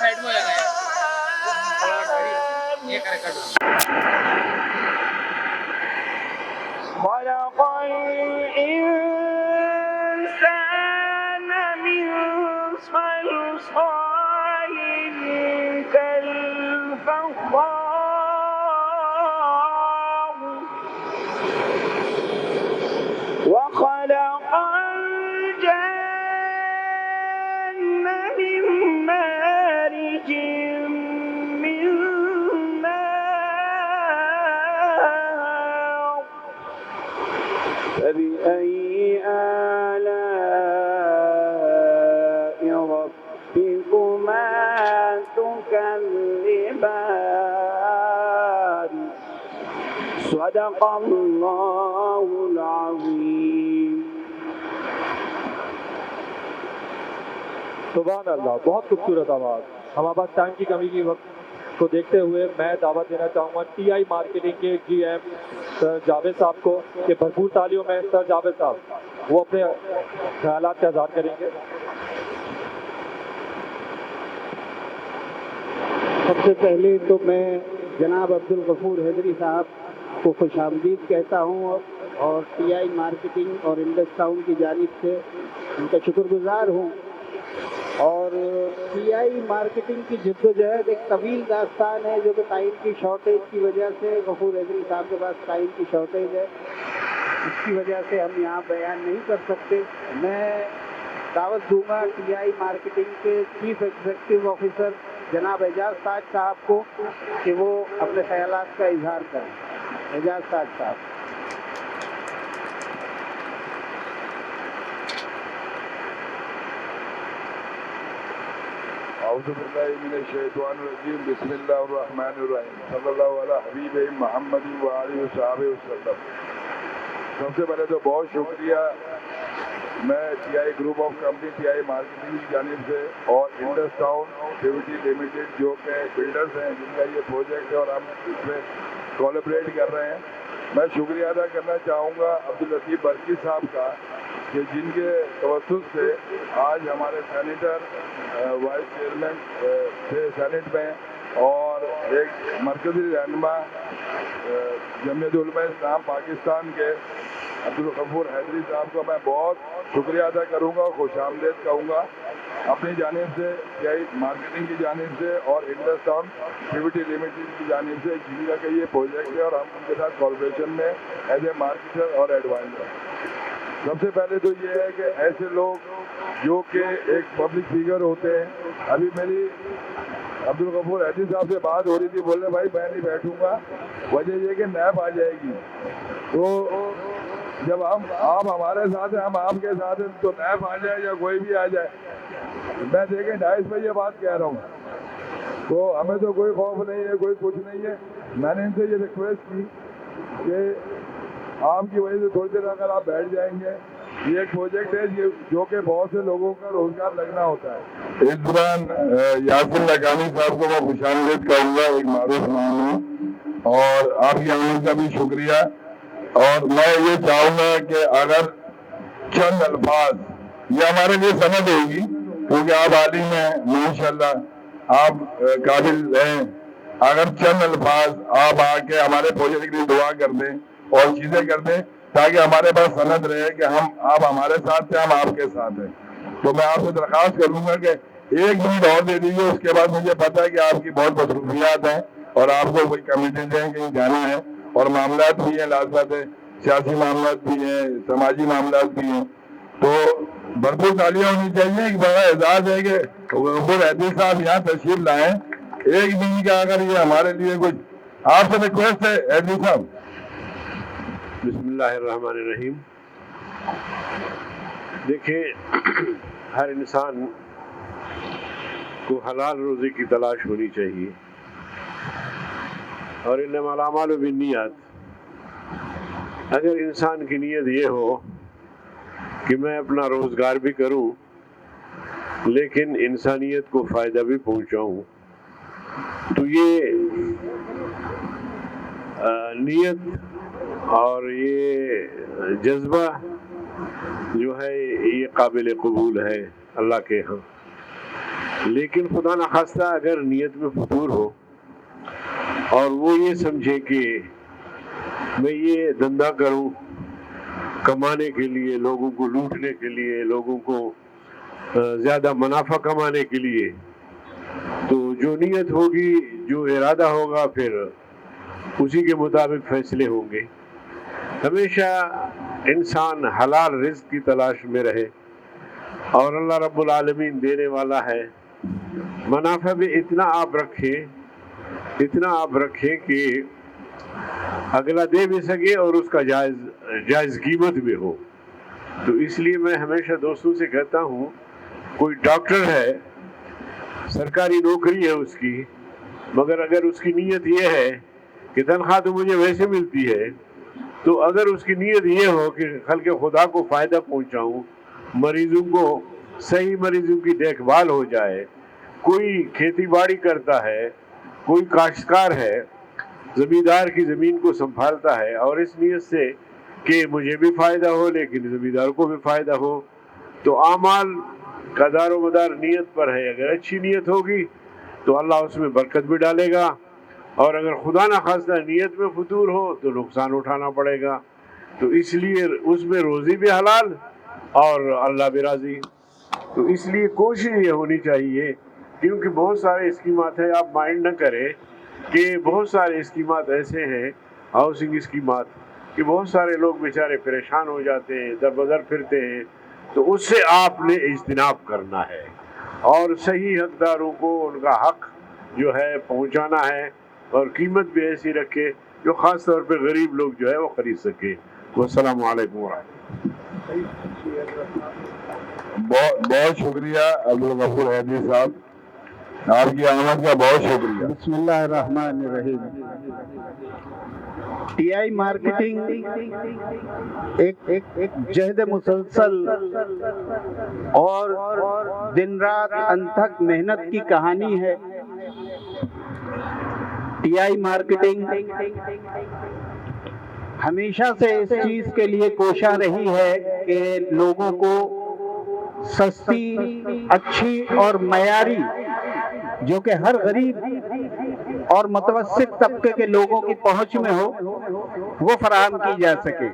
Side में हो जाना है ये कर خلق الإنسان من صلصال كالفخار وخلق الجن من مارج من نار فبأي آلاء ربكما تكذبان صدق الله العظيم. सुभान अल्लाह, बहुत खूबसूरत आवाज़. हमारे पास टाइम की कमी की वक्त को देखते हुए मैं दावत देना चाहूँगा टीआई मार्केटिंग के जीएम सर जावेद साहब को कि भरपूर तालियों में सर जावेद साहब वो अपने ख्यालात का इज़हार करेंगे. सबसे पहले तो मैं जनाब अब्दुल गफूर हैदरी साहब को खुशामदीद कहता हूँ और टीआई मार्केटिंग और इंडस टाउन की जानिब से उनका शुक्रगुजार हूँ. और टीआई मार्केटिंग की जद्दोजहद एक तवील दास्तान है जो कि टाइम की शॉर्टेज की वजह से, गफूर हैदरी साहब के पास टाइम की शॉर्टेज है, इसकी वजह से हम यहाँ बयान नहीं कर सकते. मैं दावत दूंगा टीआई मार्केटिंग के चीफ एग्जीक्यूटिव ऑफिसर जनाब एजाज ताज साहब को कि वो अपने ख्यालात का इजहार करें. एजाज ताज साहब. औज़ुबिल्लाहिमिनश्शैतानिर्रजीम बिस्मिल्लाहिर्रहमानिर्रहीम सल्लल्लाहु अला हबीब मोहम्मद व आलिहि वसहबिहि वसल्लम. सबसे पहले तो बहुत शुक्रिया मैं TI group of company TI marketing की जानिब से और इंडस टाउन पीवीटी लिमिटेड जो कि बिल्डर्स हैं जिनका ये प्रोजेक्ट है और हम इसमें कोलैबोरेट कर रहे हैं, मैं शुक्रिया अदा करना चाहूँगा अब्दुल लतीफ़ बरकी साहब का कि जिनके तवज्जुह से आज हमारे सेनेटर वाइस चेयरमैन थे सेनेट में और एक मरकज़ी रहनुमा जमीयत उलमा इस्लाम पाकिस्तान के अब्दुल गफूर हैदरी साहब का मैं बहुत शुक्रिया अदा करूँगा और खुशामदीद कहूँगा अपनी जानिब से टीआई मार्केटिंग की जानिब से और इंडस टाउन पीवीटी लिमिटेड की जानिब से जिनका का ये प्रोजेक्ट है और हम उनके साथ कॉर्पोरेशन में एज ए मार्केटर और एडवाइजर. सबसे पहले तो ये है कि ऐसे लोग जो कि एक पब्लिक फिगर होते हैं, अभी मेरी अब्दुल गफूर हैदरी साहब से बात हो रही थी, बोले भाई मैं नहीं बैठूंगा, वजह ये कि नैब आ जाएगी. तो जब आप हमारे साथ हैं, हम आपके साथ हैं, तो नैब आ जाए या कोई भी आ जाए, मैं देखें 2:30 पे ये बात कह रहा हूँ, तो हमें तो कोई खौफ नहीं है, कोई कुछ नहीं है. मैंने इनसे ये रिक्वेस्ट की कि आपकी वजह से थोड़ी देर अगर आप बैठ जाएंगे, ये एक प्रोजेक्ट है जो कि बहुत से लोगों का रोजगार लगना होता है. इस दौरान यासिर लगानी साहब को मैं खुशामदीद करूँगा, एक मारूफ नाम है, और आपकी आमद का भी शुक्रिया. और मैं ये चाहूँगा कि अगर चंद अल्फाज ये हमारे लिए समझ होगी क्योंकि आप आलिम हैं माशाल्लाह, आप काबिल हैं, अगर चंद अल्फाज आप आके हमारे प्रोजेक्ट के लिए दुआ कर दें और चीज़ें कर दें ताकि हमारे पास सनद रहे कि आप हमारे साथ थे, हम आपके साथ हैं. तो मैं आपसे दरख्वास्त करूँगा कि 1 मिनट और दे दीजिए, उसके बाद मुझे पता है कि आपकी बहुत मसरूफियात हैं और आपको कोई कमिटीज हैं, कहीं जाना है और मामलात भी हैं, लाजमत है, सियासी मामलात भी हैं, समाजी मामलात भी हैं. तो भरपूर तालियां होनी चाहिए. एक बड़ा एजाज है कि गफूर हैदरी साहब यहाँ तशरीफ लाएं. 1 दिन का अगर ये हमारे लिए कुछ आपसे रिक्वेस्ट है हैदरी साहब. बिस्मिल्लाहिर्रहमानिर्रहीम. देखिए, हर इंसान को हलाल रोज़ी की तलाश होनी चाहिए और इन्नमल अमालु बिन्नियात. अगर इंसान की नीयत ये हो कि मैं अपना रोज़गार भी करूं लेकिन इंसानियत को फ़ायदा भी पहुंचाऊं, तो ये नीयत और ये जज्बा जो है ये काबिल कबूल है अल्लाह के यहाँ. लेकिन खुदा न खास्ता अगर नीयत में फतूर हो और वो ये समझे कि मैं ये धंधा करूं कमाने के लिए, लोगों को लूटने के लिए, लोगों को ज़्यादा मुनाफा कमाने के लिए, तो जो नीयत होगी, जो इरादा होगा, फिर उसी के मुताबिक फैसले होंगे। हमेशा इंसान हलाल रिज़्क की तलाश में रहे और अल्लाह रब्बुल आलमीन देने वाला है। मुनाफा भी इतना आप रखें कि अगला दे भी सके और उसका जायज़ कीमत भी हो। तो इसलिए मैं हमेशा दोस्तों से कहता हूँ, कोई डॉक्टर है, सरकारी नौकरी है उसकी, मगर अगर उसकी नीयत ये है कि तनख्वाह तो मुझे वैसे मिलती है, तो अगर उसकी नीयत ये हो कि खल्क़े खुदा को फ़ायदा पहुँचाऊँ, मरीज़ों को सही मरीज़ों की देखभाल हो जाए, कोई खेती बाड़ी करता है, कोई काश्तकार है, ज़मींदार की ज़मीन को संभालता है, और इस नीयत से कि मुझे भी फ़ायदा हो लेकिन ज़मींदार को भी फ़ायदा हो, तो आमाल का दारो मदार नीयत पर है। अगर अच्छी नीयत होगी तो अल्लाह उसमें बरकत भी डालेगा, और अगर खुदा न खास्ता नीयत में फतूर हो तो नुकसान उठाना पड़ेगा। तो इसलिए उसमें रोज़ी भी हलाल और अल्लाह भी राज़ी। तो इसलिए कोशिश ये होनी चाहिए, क्योंकि बहुत सारे स्कीमात हैं, आप माइंड न करें कि बहुत सारे स्कीमात ऐसे हैं, हाउसिंग स्कीमात, कि बहुत सारे लोग बेचारे परेशान हो जाते हैं, दर बदर फिरते हैं। तो उससे आपने इज्तिनाब करना है और सही हकदारों को उनका हक जो है पहुंचाना है, और कीमत भी ऐसी रखे जो ख़ास तौर पे गरीब लोग जो है वो ख़रीद सके। वस्सलामु अलैकुम। बहुत शुक्रिया अब्दुल गफूर हैदरी साहब, आपकी आमद का बहुत शुक्रिया। बिस्मिल्लाहिर्रहमानिर्रहीम। टीआई मार्केटिंग एक जहद मुसलसल और दिन रात अनथक मेहनत की कहानी है। टीआई मार्केटिंग हमेशा से इस चीज के लिए कोशा रही है कि लोगों को सस्ती, अच्छी और मयारी, जो कि हर गरीब और मुतवस्सित तबके के लोगों की पहुंच में हो, वो फराहम की जा सके।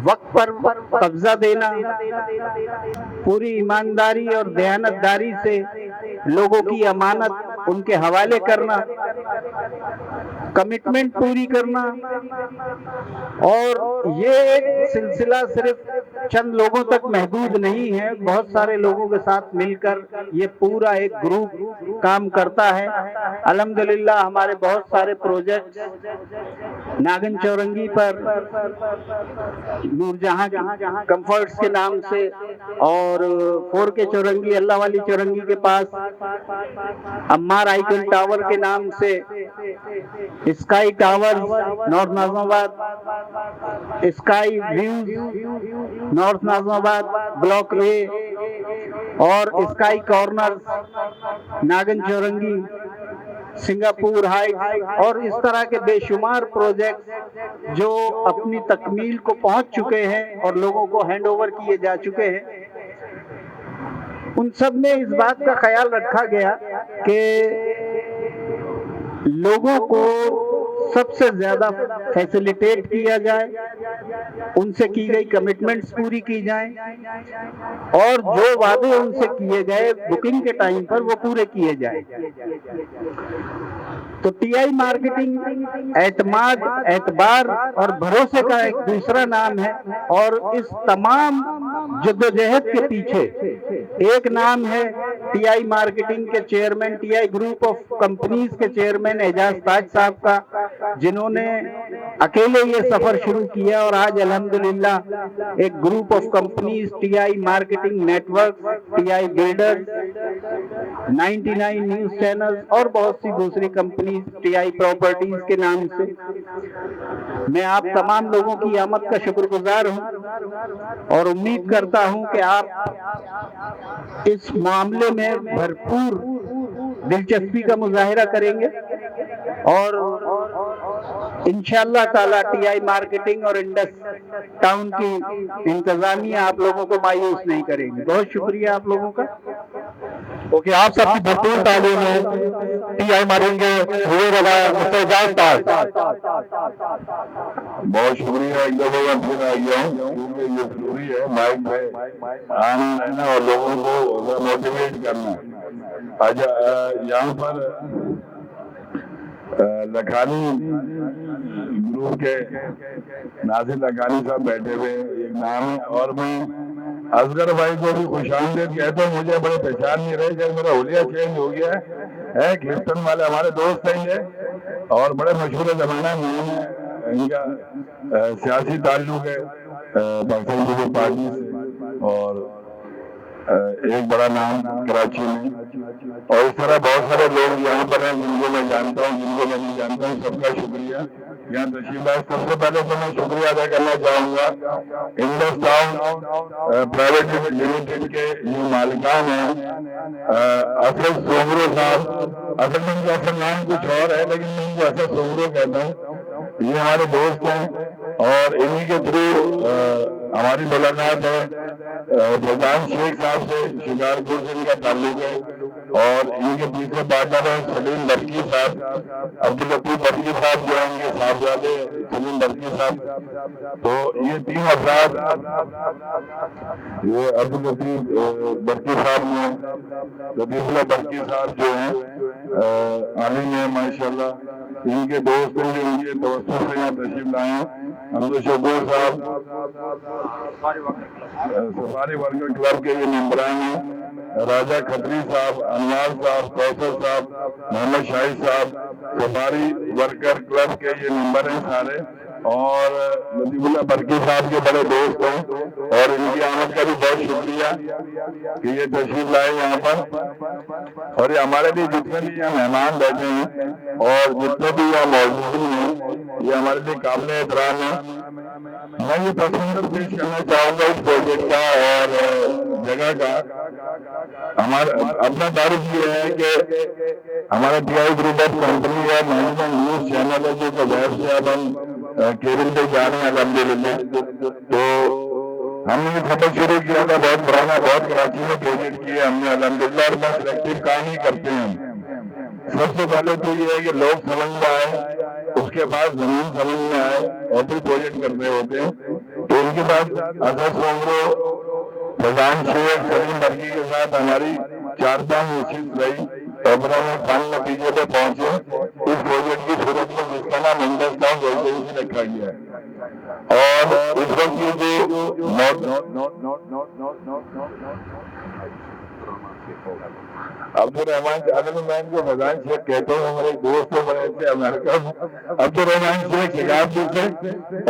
वक्त पर कब्जा देना, पूरी ईमानदारी और दयानतदारी से लोगों की अमानत उनके हवाले करना, कमिटमेंट पूरी करना, और ये एक सिलसिला सिर्फ चंद लोगों तक महदूद नहीं है, बहुत सारे लोगों के साथ मिलकर ये पूरा एक ग्रुप काम करता है। अल्हम्दुलिल्लाह हमारे बहुत सारे प्रोजेक्ट नागन चौरंगी पर नूरजहां कंफर्ट्स के नाम से, और 4K चौरंगी, अल्लाह वाली चौरंगी के पास अम्मार आइकन टावर के नाम से, sky tower north Nazimabad, sky views north Nazimabad block ए, और स्काई कॉर्नर नागन चौरंगी, सिंगापुर हाइट, और इस तरह के बेशुमार प्रोजेक्ट जो अपनी तकमील को पहुंच चुके हैं और लोगों को हैंड ओवर किए जा चुके हैं। उन सब में इस बात का ख्याल रखा गया कि लोगों को सबसे ज्यादा फैसिलिटेट किया जाए, उनसे की गई कमिटमेंट्स पूरी की जाएं, और जो वादे उनसे किए गए बुकिंग के टाइम पर वो पूरे किए जाएं। तो टीआई मार्केटिंग एतमाद, एतबार और भरोसे का एक दूसरा नाम है, और इस तमाम जद्दोजहद के पीछे एक नाम है टीआई मार्केटिंग के chairman, TI group of companies के चेयरमैन एजाज ताज साहब का, जिन्होंने अकेले ये सफर शुरू किया, और आज अल्हम्दुलिल्लाह एक group of companies, TI marketing network, TI builders, 99 news channels और बहुत सी दूसरी कंपनीज टीआई प्रॉपर्टीज के नाम से। मैं आप तमाम लोगों की आमद का शुक्रगुजार हूं और उम्मीद करता हूं कि आप इस मामले में भरपूर दिलचस्पी का मुजाहिरा करेंगे, और इंशाअल्लाह ताला टीआई मार्केटिंग और इंडस टाउन की इंतजामिया आप लोगों को मायूस नहीं करेंगे। बहुत शुक्रिया आप लोगों का। اوکے آپ سب کی بھرپور تعلیم ہے ٹی آئی مارکیٹنگ کے ہوئے والا مستر اعجاز صاحب. بہت شکریہ. ایک دفعہ میں پھر آ گیا ہوں کیونکہ یہ ضروری ہے مائک پہ آنا رہنا اور لوگوں کو موٹیویٹ کرنا. آج یہاں پر لکھانی گروپ کے ناصر لکھانی صاحب بیٹھے ہوئے ایک نام ہے اور میں اصغر بھائی کو بھی خوش آمدید کہتا ہوں. مجھے بڑے پہچان نہیں رہے کہ میرا حلیہ چینج ہو گیا ہے. کلفٹن والے ہمارے دوست ہیں یہ اور بڑے مشہور زمانہ میں ان کا سیاسی تعلق ہے پاکستان پیپلز پارٹی سے اور ایک بڑا نام کراچی میں اور اس طرح بہت سارے لوگ یہاں پر ہیں جن کو میں جانتا ہوں جن کو میں نہیں جانتا ہوں. سب کا شکریہ یہاں تشریف لائے. سب سے پہلے تو میں شکریہ ادا کرنا چاہوں گا انڈس ٹاؤن پرائیویٹ لمیٹڈ کے یہ مالکان ہیں اسد سومرو صاحب. اصل میں ان کا اصل نام کچھ اور ہے لیکن میں ان کو اسد سومرو کہتا ہوں. یہ ہمارے دوست ہیں اور انہی کے تھرو ہماری ملاقات ہے. فیضان شیخ صاحب سے شکارپور سے ان کا تعلق ہے اور ان کے تیسرے پارٹنر ہیں سلیم برقی صاحب. عبداللطیف برقی صاحب جو ہیں ان کے صاحبزادے سلیم برقی صاحب. تو یہ تین افراد یہ عبداللطیف برقی صاحب نے لطیف اللہ برقی صاحب جو ہیں عالم ہیں ماشاءاللہ. ان کے دوست ہیں جو ان کے توسط سے یہاں تشریف لائے ہیں. عبد الشکور صاحب سفاری ورکر کلب کے یہ ممبران ہیں. راجہ کھتری صاحب, انوار صاحب, کوثر صاحب, محمد شاہد صاحب سفاری ورکر کلب کے یہ ممبر ہیں سارے. اور لطیف اللہ برقی صاحب کے بڑے دوست ہیں اور ان کی آمد کا بھی بہت شکریہ کہ یہ تشریف لائے یہاں پر. اور یہ ہمارے لیے جتنے بھی یہاں مہمان بیٹھے ہیں اور جتنے بھی یہاں موجود ہیں یہ ہمارے لیے قابل احترام ہے. میں یہ پس منظر پیش کرنا چاہوں گا اس پروجیکٹ کا اور جگہ کا. ہمارا اپنا تعارف یہ ہے کہ ہمارا T I group of company ہے مینجمنٹ نیوز چینل ہے جو کہ ویب سے اب ہم کیبل پہ جا رہے ہیں الحمدللہ. تو ہم نے سفر شروع کیا تھا بہت پرانا, بہت کراچی میں پروجیکٹ کیے ہم نے الحمدللہ اور بہت سلیکٹیو کام ہی کرتے ہیں. سب سے پہلے تو یہ ہے کہ لوگ سمجھ میں آئے اس کے بعد زمین سمجھ میں آئے اور پھر پروجیکٹ کرنے ہوتے ہیں. تو ان کے بعد اسد سومرو, فیضان شیخ, سلیم برقی کے ساتھ ہماری 4-5 میٹنگ رہی اور پھر ہم فائنل نتیجے پہ پہنچے. اس پروجیکٹ کی صورت میں جس کا نام انڈس ٹاؤن ریزیڈنسی رکھا گیا ہے اور اس وقت یہ جو عبدالرحمان اگر میں ان کو فیضان شیخ کہتا ہوں ہمارے دوست ہیں بڑے اچھے امریکہ عبدالرحمان شیخ شکارپور سے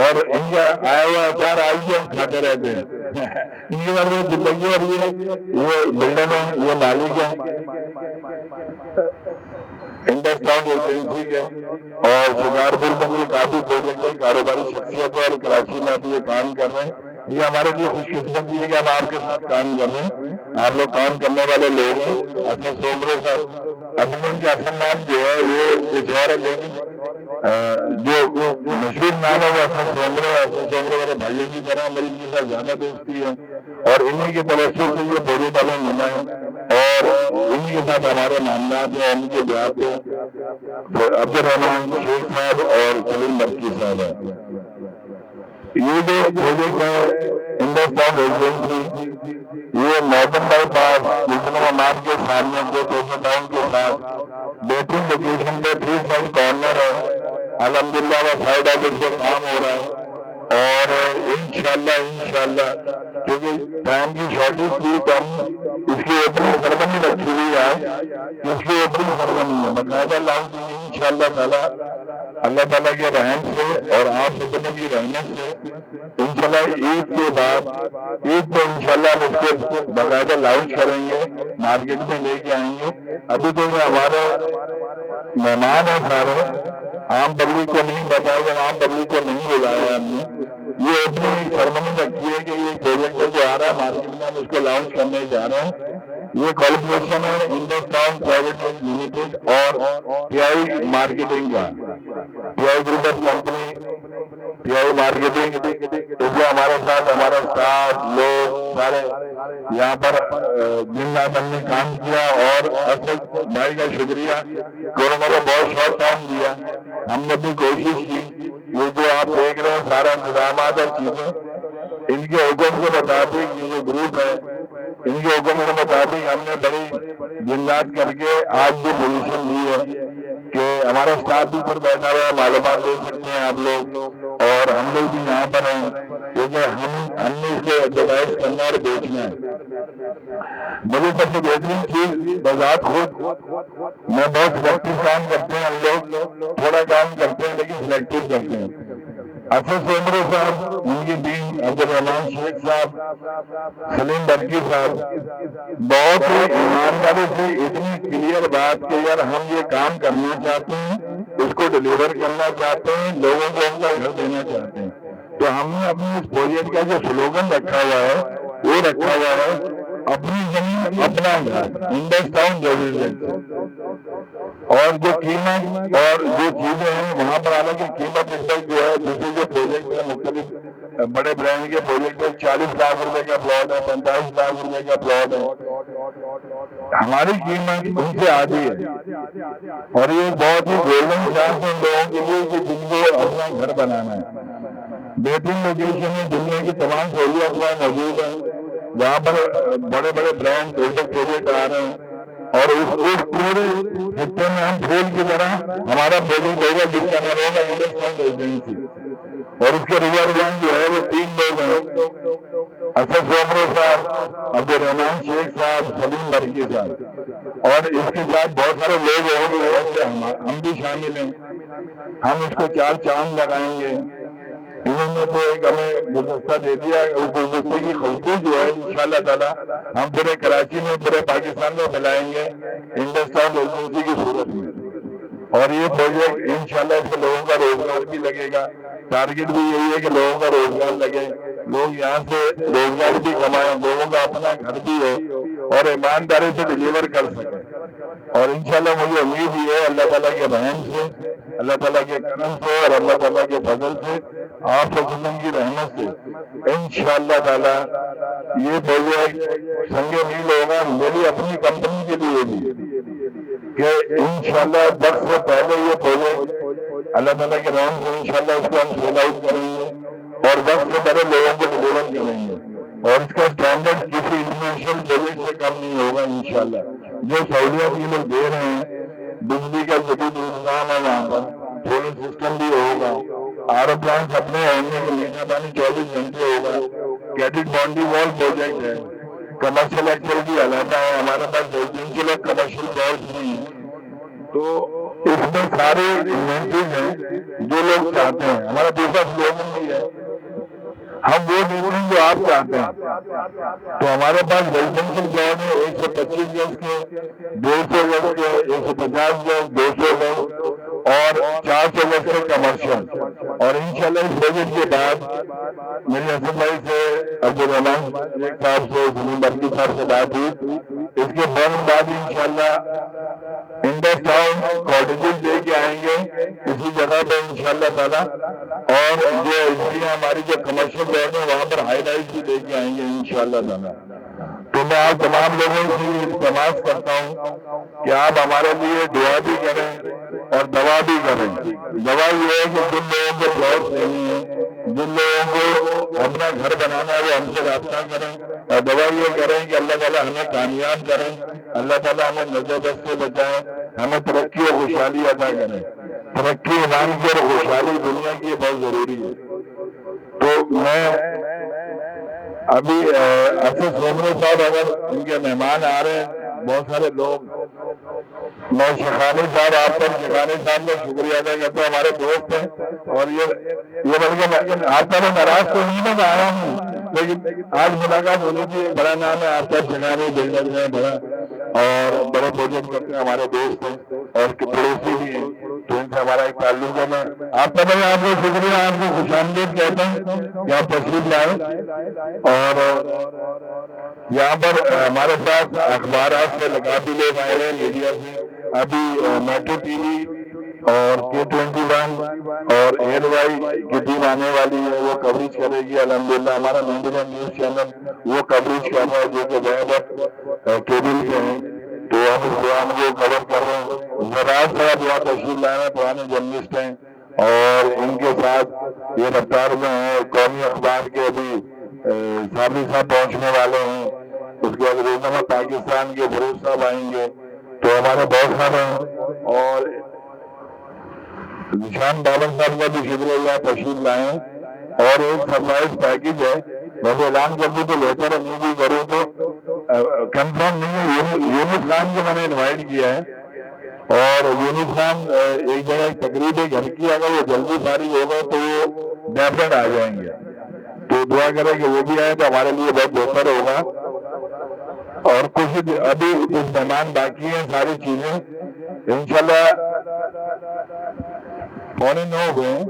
اور ان کا آیا ہوا اچار آئی ہم کھاتے رہتے ہیں. ان کے بارے میں زندگی اور یہ بلڈنگ ہے یہ مالک ہے انڈس ٹاؤن ایجنسی کے اور شکارپور میں یہ کافی پروجیکٹ ہے کاروباری شخصیت اور کراچی میں ابھی یہ کام کر رہے ہیں. یہ ہمارے لیے خوش قسمتی ہے کہ ہم آپ کے ساتھ کام کر رہے ہیں. آپ لوگ کام کرنے والے لوگ ہیں. اسد سومرو صاحب ابھی ان کا اصل نام جو ہے وہ کچھ اور ہے لیکن جو مشہور نام ہے وہ اسد سومرو ہے. اسد سومرو میرے بھائیوں کی طرح میری ان کے ساتھ زیادہ دوستی ہے اور انہیں کے توسط سے یہ پروجیکٹ ہمیں ملا ہے اور انہیں کے ساتھ ہمارے معاملات ہیں. ان کے بیان پہ عبدالرحمان شیخ صاحب اور سلیم برقی صاحب ہیں. یہ جو پروجیکٹ ہے انڈس ٹاؤن ریزیڈنسی یہ ماڈرن بائی پاس مارک کے سامنے جو توسط ٹاؤن کے ساتھ بہترین لوکیشن پہ 3 فرنٹ کارنر ہے. الحمدللہ وہ سائڈ آفس سے کام ہو رہا ہے اور انشاءاللہ کیونکہ ٹائم کی شارٹیج تھی تو ہم اس کی اوپننگ سرمنی رکھی ہوئی ہے. اس کی اوپننگ سرمنی ہے باقاعدہ لانچ انشاءاللہ تعالیٰ اللہ تعالیٰ کے رحم سے اور آپ سبوں کی رحمت سے انشاءاللہ عید کے بعد عید میں انشاءاللہ ہم اس کو باقاعدہ لانچ کریں گے, مارکیٹ میں لے کے آئیں گے. ابھی تو ہمارے مہمان ہیں سارے, عام پبلک کو نہیں بتایا گیا, عام پبلک کو نہیں بلایا ہم نے. یہ اپنی سرمنی رکھی ہے کہ یہ پروجیکٹ جو آ رہا ہے مارکیٹ میں ہم اس کو لانچ کرنے جا رہے ہیں. یہ کولیبریشن ہے انڈس ٹاؤن پرائیویٹ لمیٹڈ اور ٹی آئی مارکیٹنگ کا. T I group of company T I marketing اس میں ہمارے ساتھ ہمارا اسٹاف لوگ سارے यहाँ पर दिन रात हमने काम किया, और असद भाई का शुक्रिया कि उन्होंने बहुत शॉर्ट टाइम दिया। हमने अपनी कोशिश की, ये जो आप देख रहे हैं सारा इंतजाम और चीजें इनके हुक्म के मुताबिक, ये जो ग्रुप है इनके हुक्म के मुताबिक हमने बड़ी दिन रात करके आज जो पोजीशन ली है कि हमारा स्टाफ भी ऊपर बैठा हुआ है, मालूमात दे सकते हैं आप लोग, और हम लोग भी यहाँ पर हैं क्योंकि हमने इसको एडवर्टाइज करना और बेचना है। मुझे सबसे बेहतरीन चीज बजात खुद मैं बहुत सिलेक्टिव काम करते हैं, हम लोग थोड़ा काम करते हैं लेकिन सिलेक्टिव करते हैं। असद सोमरे साहब, उनकी टीम, अब्दुल रहमान शेख साहब, सलीम बर्की साहब, बहुत ही ईमानदारी से इतनी क्लियर बात कि यार हम ये काम करना चाहते हैं, उसको डिलीवर करना चाहते हैं, लोगों को उनका घर देना चाहते हैं। तो हमने अपने इस प्रोजेक्ट का जो स्लोगन रखा हुआ है वो रखा हुआ है, अपनी जमीन अपना घर, इंडस टाउन रेजिडेंस। और जो कीमत और जो चीजें हैं वहाँ पर हालांकि कीमत इस वक्त जो है दूसरे जो प्रोजेक्ट है मुख्तलिफ बड़े ब्रांड के प्रोजेक्ट है 40 लाख रुपए का प्लॉट है, 45 लाख रुपए का प्लॉट है, हमारी कीमत उनसे आधी है। और ये बहुत ही गोल्डन चांस है लोगों के लिए कि जिनको अपना घर बनाना है। बेहतरीन लोकेशन में दुनिया की तमाम सहूलियत मौजूद है, जहाँ पर बड़े बड़े ब्रांड प्रोजेक्ट आ रहे हैं, और उस पूरे हिस्से में हम फूल की तरह हमारा प्रोजेक्ट होगा जिसका नाम होगा इंडस टाउन रेजिडेंसी। और उसके रिजर्वेशन जो है वो 3 लोग हैं, असद सोमरे साहब, अब्दुल रहमान शेख साहब, सलीम बर्की साहब, और इसके साथ बहुत सारे लोग होंगे, हम भी शामिल हैं। हम इसको 4 चांद लगाएंगे। इन्होंने तो एक हमें गुलदस्ता दे दिया, उस गुलदस्ते की खुशबू जो है इंशाल्लाह ताला हम पूरे कराची में, पूरे पाकिस्तान में फैलाएंगे इंडस टाउन रेजिडेंसी की सूरत में। और ये प्रोजेक्ट इंशाल्लाह इससे लोगों का रोजगार भी लगेगा। टारगेट भी यही है कि लोगों का रोजगार लगे, लोग यहाँ से रोजगार भी कमाएं, लोगों का अपना घर भी हो और ईमानदारी से डिलीवर कर सके। और इंशाल्लाह मुझे उम्मीद ही है अल्लाह ताला के रहम से, अल्लाह ताला के करम से और अल्लाह ताला के फजल से, आप वसल्लम की रहमत से इंशाअल्लाह ताला ये प्रोजेक्ट संगे मील होगा मेरी अपनी कंपनी के लिए भी कि इंशाअल्लाह 10 से पहले ये प्रोजेक्ट अल्लाह ताला के रहम से इंशाअल्लाह इसको हम सेल आउट करेंगे और 10 से पहले लोगों को डिलीवर करेंगे। और इसका स्टैंडर्ड किसी इंटरनेशनल प्रोजेक्ट से कम नहीं होगा इंशाअल्लाह। जो सहूलियत ये लोग दे रहे हैं, बिजली का जदीद इंतजाम है, वहाँ पर सोलर सिस्टम भी होगा, आरओ प्लांट अपने होंगे, मीठा पानी 24 घंटे होगा, कैटेड बाउंड्री वॉल प्रोजेक्ट है, कमर्शियल एक्टिविटी अलहदा है, हमारे पास रेजिडेंशियल और कमर्शियल प्लॉट्स नहीं है। तो इसमें सारे इन्वेंटरीज हैं जो लोग चाहते हैं। हमारा दूसरा स्लोगन भी है, हम वो देते हैं जो आप चाहते हैं। तो हमारे पास रेजिडेंशियल प्लॉट है 125 गज के, 200 गज के, 150 गज, 200 गज और 400 गज के कमर्शियल। और इंशाल्लाह इस प्रोजेक्ट के बाद मेरे हसन भाई से, अब्दुल रहमान शेख साहब से, सलीम बर्की साहब से बात हुई। इसके बाद इंशाल्लाह इंडस टाउन कॉटेजेस लेके आएंगे इसी जगह पे इंशाल्लाह ताला, और जो इसलिए हमारी जो कमर्शियल प्लॉट है वहाँ पर हाई राइज भी लेके आएंगे इंशाल्लाह ताला। तो मैं आप तमाम लोगों से इल्तिमास करता हूँ कि आप हमारे लिए दुआ भी करें और दवा भी करें। दवा ये है कि जिन लोगों को प्लॉट नहीं है, जिन लोगों को अपना घर बनाना है वो हमसे राब्ता करें, और दवा ये करें कि अल्लाह ताला हमें कामयाब करें, अल्लाह ताला हमें नजरबद से बचाए, हमें तरक्की और खुशहाली अदा करें। तरक्की ईमान की और खुशहाली दुनिया की बहुत जरूरी है। तो मैं अभी असद सोमरे साहब अगर इनके मेहमान आ रहे हैं, बहुत सारे लोग, मैं शेखानी साहब, आप पर शेखानी साहब का शुक्रिया अदा करता हूँ, हमारे दोस्त हैं। और ये बल्कि आपका मैं नाराज तो नहीं मैं आया हूँ, लेकिन आज मुलाकात होनी थी। बड़ा नाम है आपका शेखानी, बिल्डर है बड़ा, और बड़े प्रोजेक्ट करते हैं, हमारे दोस्त हैं और पड़ोसी भी हैं, तो इनसे हमारा एक ताल्लुक है। मैं आपका भाई आपको शुक्रिया, आपको खुशामदीद कहते हैं कि आप तशरीफ लाए। और यहाँ पर हमारे पास अखबार से लगा भी लोग आए हैं, मीडिया से। अभी मेट्रो टीवी اور K21 اور ایئر وائی کی ٹیم آنے والی ہے، وہ کوریج کرے گی الحمدللہ. ہمارا مینڈیا نیوز چینل وہ کوریج کر رہا ہے جو کہ زیادہ کیبل کے ہیں، تو ہم اس پروگرام کو کور کر رہے ہیں. زراعت صاحب یہاں تشریف لائے ہیں، پرانے جرنلسٹ ہیں، اور ان کے ساتھ یہ رفتار میں ہیں. قومی اخبار کے ابھی صابری صاحب پہنچنے والے ہیں. اس کے بعد روزنامہ پاکستان کے فروز صاحب آئیں گے. تو ہمارے بہت سارے ہیں، اور نشان بابر صاحب کا بھی شکر اللہ تشریف لائے ہیں. اور ایک سرپرائز پیکج ہے، ویسے اعلان کر دوں تو بہتر ہے، نہیں بھی کروں تو کنفرم نہیں ہے. یونس خان کو میں نے انوائٹ کیا ہے، اور یونس خان ایک جگہ ایک تقریب ہے گھر کی، اگر وہ جلدی فارغ ہوگا تو وہ ڈیفینیٹ آ جائیں گے. تو دعا کریں کہ وہ بھی آئے تو ہمارے لیے بہت بہتر ہوگا. اور کچھ ابھی کچھ مہمان باقی ہیں، ساری چیزیں انشاءاللہ 8:45 ہوئے ہیں.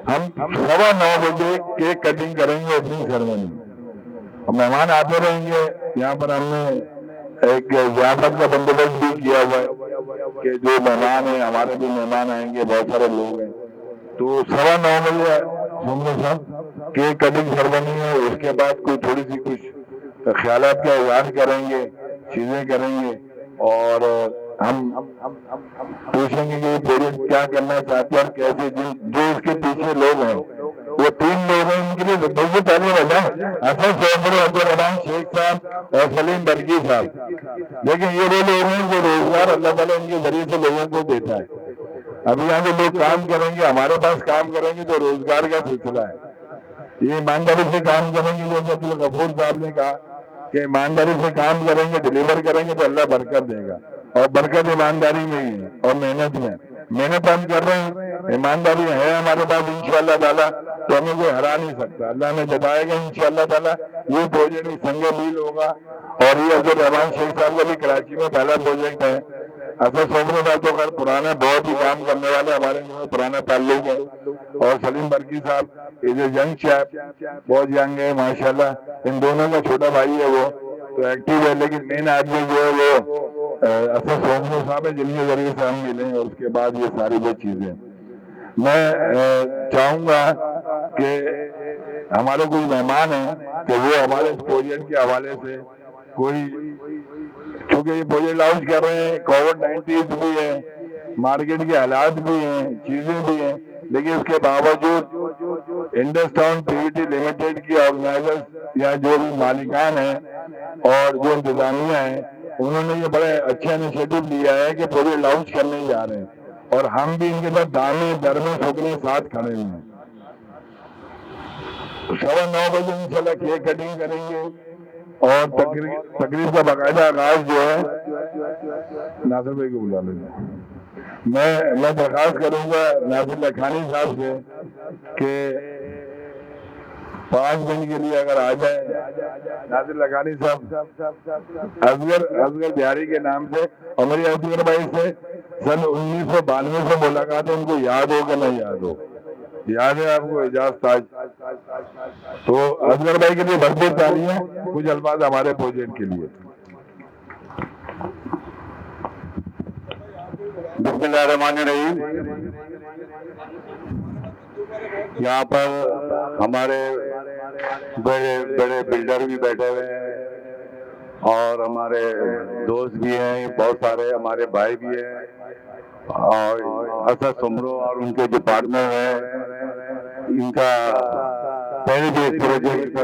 ہم 9:15 بجے کیک کٹنگ کریں گے اوپننگ سیرمنی. مہمان آتے رہیں گے. یہاں پر ہم نے ایک ضیافت کا بندوبست بھی کیا ہوا ہے کہ جو مہمان ہیں، ہمارے بھی مہمان آئیں گے، بہت سارے لوگ ہیں. تو 9:15 بجے سمجھو صاحب کیک کٹنگ سیرمنی ہے. اس کے بعد کوئی تھوڑی سی کچھ خیالات کا اظہار کریں گے، چیزیں کریں گے، اور ہم پوچھیں گے کہ یہ پروجیکٹ کیا کرنا چاہتے ہیں اور کیسے. جو اس کے پیچھے لوگ ہیں وہ 3 لوگ ہیں. ان کے لیے سب سے پہلے بتائیں اسد صوبر عبدالرحمان شیخ صاحب اور سلیم برقی صاحب. لیکن یہ وہ لوگ ہیں جو روزگار اللہ تعالیٰ ان کے ذریعے سے لوگوں کو دیتا ہے. ابھی یہاں جو لوگ کام کریں گے، ہمارے پاس کام کریں گے تو روزگار کا سلسلہ ہے. یہ ایمانداری سے کام کریں گے، جیسے عبدالغفور صاحب نے کہا کہ ایمانداری سے کام کریں گے، ڈلیور کریں گے تو اللہ برکت دے گا. اور برکت ایمانداری میں ہی ہے اور محنت میں. محنت ہم کر رہے ہیں، ایمانداری ہے ہمارے پاس انشاءاللہ تعالیٰ، تو ہمیں کوئی ہرا نہیں سکتا. اللہ نے بتائے گا انشاءاللہ تعالیٰ. یہ پروجیکٹ سنگ میل ہوگا. اور یہ عبدالرحمان شیخ صاحب کا بھی کراچی میں پہلا پروجیکٹ ہے. اسد صوبر صاحب تو خیر پرانا بہت ہی کام کرنے والے، ہمارے پرانا تعلق ہے. اور سلیم برقی صاحب یہ جو ینگ چیپ بہت ینگ ہے ماشاءاللہ. ان دونوں کا چھوٹا بھائی ہے، وہ تو ایکٹیو ہے، لیکن مین آدمی جو ہے وہ اسد صوبر صاحب ہے، جن کے ذریعے سے ہم ملیں. اور اس کے بعد یہ ساری وہ چیزیں میں چاہوں گا کہ ہمارے کوئی مہمان ہیں کہ وہ ہمارے اس پروجیکٹ کے حوالے سے کوئی، کیونکہ یہ پروجیکٹ لانچ کر رہے ہیں، کووڈ-19 بھی ہے، مارکیٹ کے حالات بھی ہیں، چیزیں بھی ہیں، لیکن اس کے باوجود انڈس ٹاؤن پی وی ٹی لمیٹڈ کی آرگنائزر یا جو بھی مالکان ہیں اور جو انتظامیہ ہیں، انہوں نے یہ بڑے اچھا انیشیٹو لیا ہے کہ پروجیکٹ لانچ کرنے جا رہے ہیں. اور ہم بھی ان کے ساتھ دانے درمے ٹھوکنے ساتھ کھڑے ہوئے ہیں. 9:15 بجے انشاءاللہ کیک کٹنگ کریں گے. اور تقریب کا باقاعدہ آغاز جو ہے ناصر بھائی کو بلا لیں گے. میں درخواست کروں گا ناصر لکھانی صاحب سے کہ 5 منٹ کے لیے اگر آ جائیں. ناصر لکھانی صاحب اصغر بہاری کے نام سے، اور میری اصغر بھائی سے سن 1992 سے ملاقات ہے. ان کو یاد ہو کہ نہیں یاد ہو؟ یاد ہے آپ کو اعجاز تاج؟ تو اصغر بھائی کے لیے بھرپور تالیاں. کچھ الفاظ ہمارے پروجیکٹ کے لیے. بسم اللہ الرحمن الرحیم. یہاں پر ہمارے بڑے بڑے بلڈر بھی بیٹھے ہوئے ہیں اور ہمارے دوست بھی ہیں، بہت سارے ہمارے بھائی بھی ہیں. اور اسد سمرو اور ان کے جو پارٹنر ہیں، ان کا پہلے بھی ایک پروجیکٹ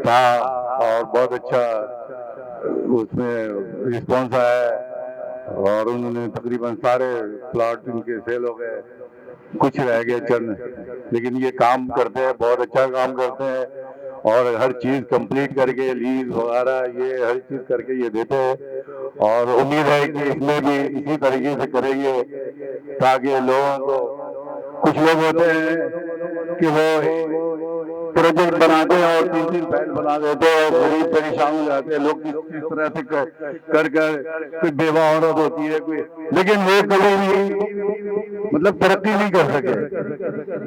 تھا اور بہت اچھا اس میں رسپانس آیا ہے. اور انہوں نے تقریباً سارے پلاٹ ان کے سیل ہو گئے، کچھ رہ گئے چند، لیکن یہ کام کرتے ہیں، بہت اچھا کام کرتے ہیں. اور ہر چیز کمپلیٹ کر کے لیز وغیرہ یہ ہر چیز کر کے یہ دیتے ہیں. اور امید ہے کہ اس میں بھی اسی طریقے سے کریں گے تاکہ لوگوں کو، کچھ لوگ ہوتے ہیں کہ وہ پروجیکٹ بناتے ہیں اور 3 فائل بنا دیتے ہیں اور غریب پریشان ہو جاتے ہیں. لوگ کس طرح سے کر کوئی بیوہ عورت ہوتی ہے کوئی، لیکن وہ کبھی بھی مطلب ترقی نہیں کر سکے.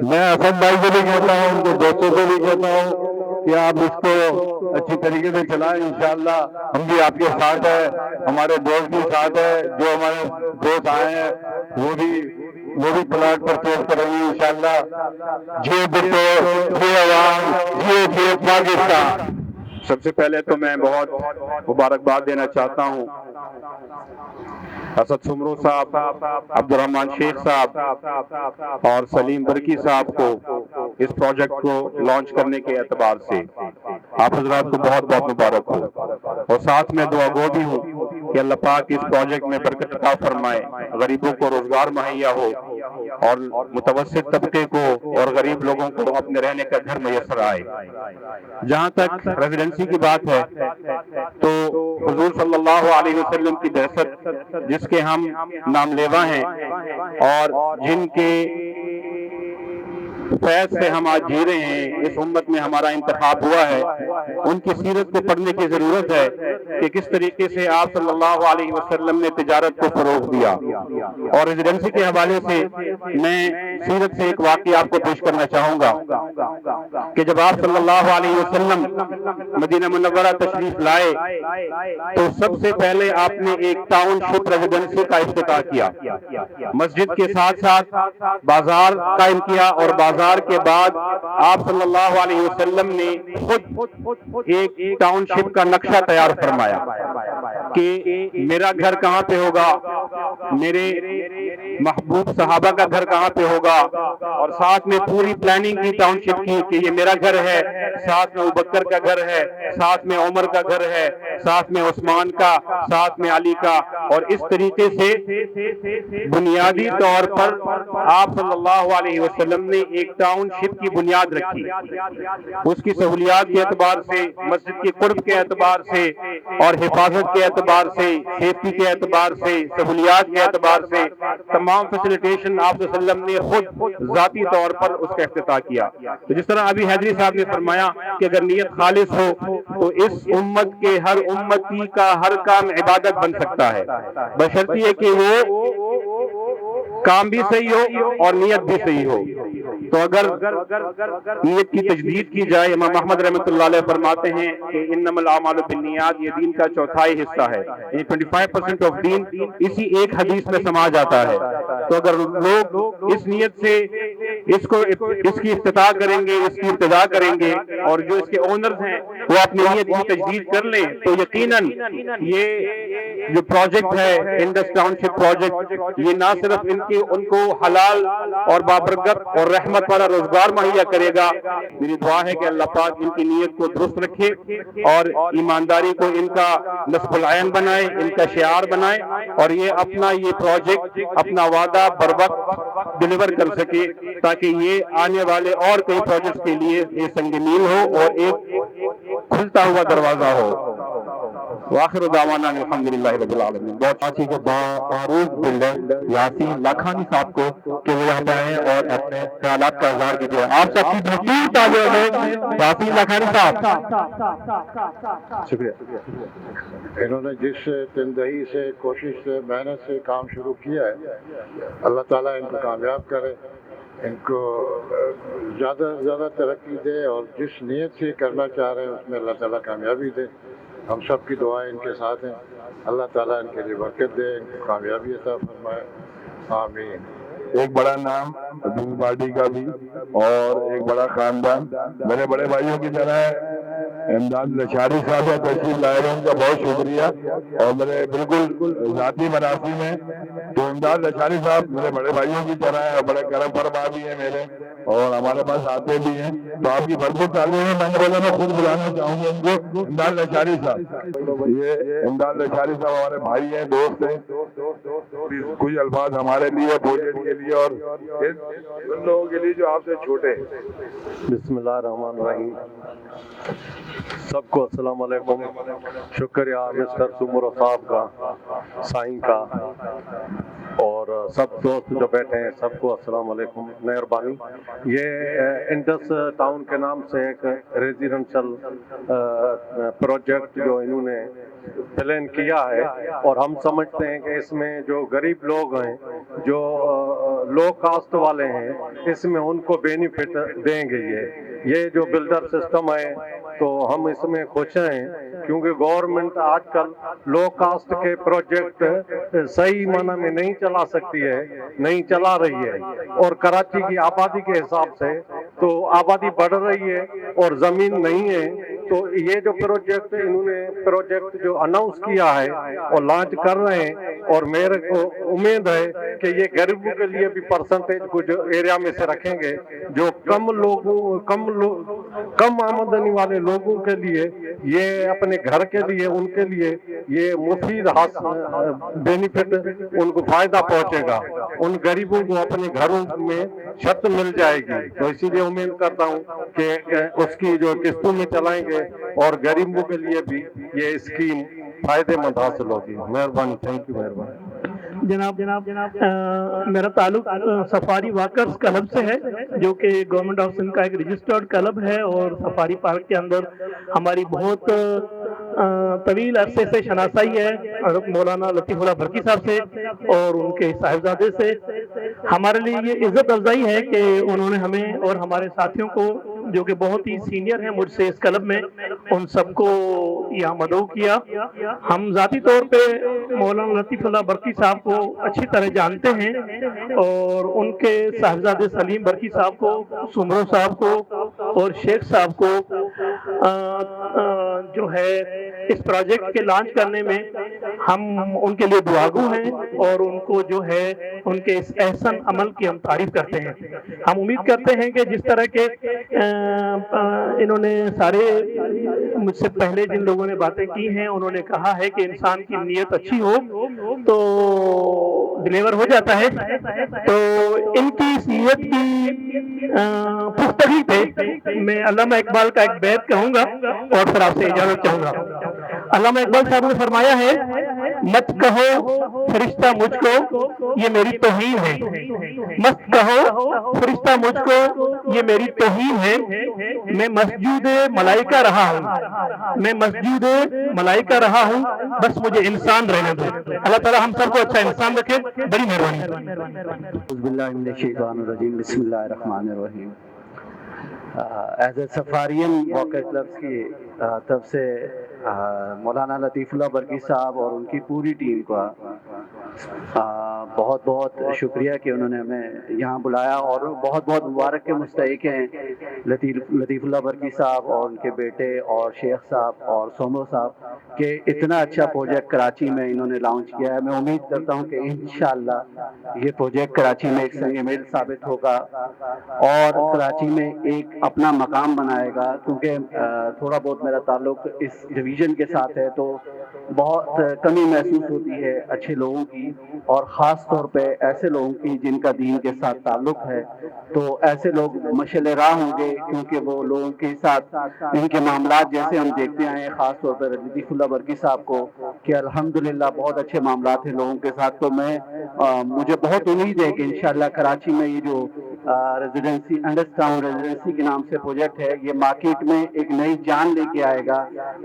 میں اسد بھائی کو بھی کہتا ہوں، ان کے دوستوں کو بھی کہتا ہوں کہ آپ اس کو اچھی طریقے سے چلائیں. انشاءاللہ ہم بھی آپ کے ساتھ ہیں، ہمارے دوست بھی ساتھ ہیں، جو ہمارے دوست آئے ہیں وہ بھی वो भी प्लाट परचेज करेंगे इंशाल्लाह। जियो बिल्कुल, जियो आवाम, जियो पाकिस्तान। सबसे पहले तो मैं बहुत मुबारकबाद देना चाहता हूँ असद सुमरू साहब, अब्दुर्रहमान शेख साहब और सलीम बरकी साहब को इस प्रोजेक्ट को लॉन्च करने के एतबार से आप हजरात को बहुत बहुत मुबारक हो। और साथ में दुआ गो भी हूँ कि अल्लाह पाक इस प्रोजेक्ट में बरकत अता फरमाए, गरीबों को रोजगार मुहैया हो और मुतवस्सित तबके को और गरीब लोगों को अपने रहने का घर मैसर आए। जहाँ तक रेजिडेंसी की बात है तो हुजूर सल्लल्लाहु अलैहि वसल्लम की दहशत जिसके हम नामलेवा हैं और जिनके फैज से हम आज जी रहे हैं, इस उम्मत में हमारा इंतखाब हुआ है, उनकी सीरत को पढ़ने की जरूरत है कि किस तरीके से आप सल्लल्लाहु अलैहि वसल्लम ने तिजारत को फरोग दिया। और रेजिडेंसी के हवाले से मैं सीरत से एक वाक़या आपको पेश करना चाहूंगा कि जब आप सल्लल्लाहु अलैहि वसल्लम मदीना मुनव्वरा तशरीफ लाए तो सबसे पहले आपने एक टाउनशिप रेजिडेंसी का इफ्तिताह किया, मस्जिद के साथ साथ बाजार कायम किया और बाजार के बाद आप सल्लल्लाहु अलैहि वसल्लम ने खुद एक टाउनशिप का नक्शा तैयार फरमाया कि मेरा घर कहाँ पे होगा, मेरे महबूब सहाबा का घर कहाँ पे होगा, और साथ में पूरी प्लानिंग की टाउनशिप की कि ये मेरा घर है, साथ में अबू बकर का घर है, साथ में उमर का घर है, साथ में उस्मान का, साथ में अली का। और इस तरीके से बुनियादी तौर पर आप सल्लल्लाहु अलैहि वसल्लम ने एक टाउनशिप की बुनियाद रखी, उसकी सहूलियात के एतबार से, मस्जिद के कुर्ब के एतबार से और हिफाजत के एतबार से, सेफ्टी के एतबार से, सहूलियात के एतबार से तमाम फैसिलिटेशन आप वसल्लम ने खुद जाती तौर पर उसका इफ्तिताह किया। तो जिस तरह अभी हैदरी साहब ने फरमाया कि अगर नीयत खालिस हो तो इस उम्मत के हर उम्मती का हर काम इबादत बन सकता है, बशर्ते है कि वो काम भी सही हो और नीयत भी सही हो। तो अगर नीयत की तजदीद की जाए, इमाम अहमद रहमतुल्लाह अलैह फरमाते हैं कि इन्नमल आमालु बिन्नियात, ये दीन का चौथाई हिस्सा है, ये 25% ऑफ दीन इसी एक हदीस में समा जाता है। तो अगर लोग इस नीयत से इसकी इफ्तिताह करेंगे, इसकी इब्तिदा करेंगे और जो इसके ओनर्स हैं वो अपनी नीयत की तजदीद कर लें तो यकीनन ये जो प्रोजेक्ट है इंडस टाउनशिप प्रोजेक्ट, ये ना सिर्फ उनको हलाल और बाबरकत और रहमत वाला रोजगार मुहैया करेगा। मेरी दुआ है कि अल्लाह पाक इनकी नीयत को दुरुस्त रखे और ईमानदारी को इनका नस्बुल आयन बनाए, इनका शियार बनाए और ये प्रोजेक्ट अपना वादा बर वक्त डिलीवर कर सके ताकि ये आने वाले और कई प्रोजेक्ट के लिए ये संगमील हो और एक खुलता हुआ दरवाजा हो। वाखिर दावाना अल्हम्दुलिल्लाहि रब्बिल आलमीन। बहुत अच्छी के बारूद बिल्डर यासीन लाखानी साहब को कि वो यहाँ पे आए और अपने ख्यालात का इजहार कीजिए। आप सबकी भरपूर तालियों में यासीन लाखानी साहब। शुक्रिया। इन्होंने जिस तनदही से, कोशिश से, मेहनत से काम शुरू किया है, अल्लाह ताला इनको कामयाब करे, इनको ज़्यादा से ज़्यादा तरक्की दे और जिस नीयत से करना चाह रहे हैं उसमें अल्लाह ताला कामयाबी दे। हम सब की दुआएं इनके साथ हैं, अल्लाह ताला इनके लिए बरकत दे, इनको कामयाबी अता फरमाए, आमीन। एक बड़ा नाम दूसरी पार्टी का भी और एक बड़ा खानदान, मेरे बड़े भाइयों की तरह इमदाद लशारी साहब का तशरीफ लाए हैं, उनका बहुत शुक्रिया। और मेरे बिल्कुल जाती मनासी में तो इमदाद लशारी साहब मेरे बड़े भाइयों की तरह है, बड़े करम फरमा भी है मेरे और हमारे पास आते भी हैं, तो आपकी भरपूर तालीम है। मैंने बोला मैं खुद बुलाना चाहूंगा उनको, इमदाद लशारी साहब। ये इमदाद लशारी साहब हमारे भाई हैं, दोस्त हैं, कुछ अल्फाज हमारे लिए, प्रोजेक्ट के लिए और उन लोगों के लिए जो आपसे छोटे हैं। बिस्मिल्लाहिर्रहमानिर्रहीम। सबको अस्सलाम वालेकुम। शुक्रिया मिस्टर सुमरो साहब का, साईं का और सब दोस्त जो बैठे हैं सबको अस्सलाम वालेकुम, मेहरबानी। ये इंडस टाउन के नाम से एक रेजिडेंशियल प्रोजेक्ट जो इन्होंने प्लान किया है और हम समझते हैं कि इसमें जो गरीब लोग हैं, जो लो कास्ट वाले हैं, इसमें उनको बेनिफिट देंगे। ये जो बिल्डर सिस्टम है तो हम इसमें खुश हैं क्योंकि गवर्नमेंट आजकल लो कास्ट के प्रोजेक्ट सही माना में नहीं चला सकती है, नहीं चला रही है। और कराची की आबादी के हिसाब से तो आबादी बढ़ रही है और ज़मीन नहीं है, तो ये जो इन्होंने प्रोजेक्ट जो अनाउंस किया है और लॉन्च कर रहे हैं, और मेरे को उम्मीद है कि ये गरीबों के लिए भी परसेंटेज कुछ एरिया में से रखेंगे, जो कम आमदनी वाले लोगों के लिए, ये अपने घर के लिए, उनके लिए ये मुफीद बेनिफिट, उनको फायदा पहुंचेगा। उन गरीबों को अपने घरों में छत मिल जाएगी। तो इसीलिए उम्मीद करता हूं कि उसकी जो किस्तों में चलाएंगे और गरीबों के लिए भी ये स्कीम फायदेमंद हासिल होगी। मेहरबानी, थैंक यू, मेहरबानी। जनाब मेरा ताल्लुक सफारी वॉकर्स क्लब से है, जो कि गवर्नमेंट ऑफ सिंध का एक रजिस्टर्ड क्लब है, और सफारी पार्क के अंदर हमारी बहुत तवील अरसे से शनासाई है मौलाना लतीफ़ुल्लाह बरकी साहब से और उनके साहिबजादे से। हमारे लिए ये इज्जत अफजाई है कि उन्होंने हमें और हमारे साथियों को, जो कि बहुत ही सीनियर हैं मुझसे इस क्लब में, उन सबको यहाँ मदऊ किया। हम ज़ाती तौर पे मौलाना लतीफ़ुल्लाह बरकी साहब को अच्छी तरह जानते हैं, और उनके साहिबजादे सलीम बरकी साहब को, सुमरो साहब को और शेख साहब को जो है इस प्रोजेक्ट के लॉन्च करने में हम उनके लिए दुआगू हैं, और उनको जो है उनके इस एहसन अमल की हम तारीफ करते हैं। हम उम्मीद करते हैं कि जिस तरह के इन्होंने सारे मुझसे पहले जिन लोगों ने बातें की हैं, उन्होंने कहा है कि इंसान की नीयत अच्छी हो तो डिलीवर हो जाता है। तो इनकी इस नीयत की पुख्तगी पे मैं अल्लामा इकबाल का एक बैत कहूँगा और फिर आपसे इजाजत चाहूँगा। अल्लामा इकबाल साहब ने फरमाया है, मत कहो फरिश्ता मुझको ये मेरी तौहीन है, मत कहो फरिश्ता मुझको ये मेरी तौहीन है, मैं मस्जूद मलाइका रहा हूँ, मैं मस्जूद मलाइका रहा हूँ, बस मुझे इंसान रहने दो। अल्लाह ताला हम सबको अच्छा इंसान रखे। बड़ी मेहरबानी। बिस्मिल्लाहिर्रहमानिर्रहीम। एज ए सफारियन वॉकर क्लब्स की तरफ से मौलाना लतीफ़ुल्लाह बरकी साहब और उनकी पूरी टीम का बहुत बहुत शुक्रिया कि उन्होंने हमें यहाँ बुलाया, और बहुत बहुत मुबारक के मुस्तहिक हैं लतीफ़ुल्लाह बरकी साहब और उनके बेटे और शेख साहब और सोमो साहब के इतना अच्छा प्रोजेक्ट कराची में इन्होंने लॉन्च किया है। मैं उम्मीद करता हूँ कि इंशाअल्लाह ये प्रोजेक्ट कराची में एक संग मील साबित होगा और कराची में एक अपना मकाम बनाएगा, क्योंकि थोड़ा बहुत मेरा ताल्लुक इस डिवीज़न के साथ है, तो बहुत कमी महसूस होती है अच्छे लोगों की, और ख़ास तौर पे ऐसे लोगों की जिनका दीन के साथ ताल्लुक है। तो ऐसे लोग मशअल राह होंगे, क्योंकि वो लोगों के साथ इनके मामलात जैसे हम देखते आए हैं, ख़ास तौर पर लतीफ़ुल्लाह बरकी साहब को, कि अल्हम्दुलिल्लाह बहुत अच्छे मामलात हैं लोगों के साथ। तो मुझे बहुत उम्मीद है कि इंशाअल्लाह कराची में ये जो रेजिडेंसी अंडरटाउन रेजिडेंसी के नाम से प्रोजेक्ट है, ये मार्केट में एक नई जान लेके आएगा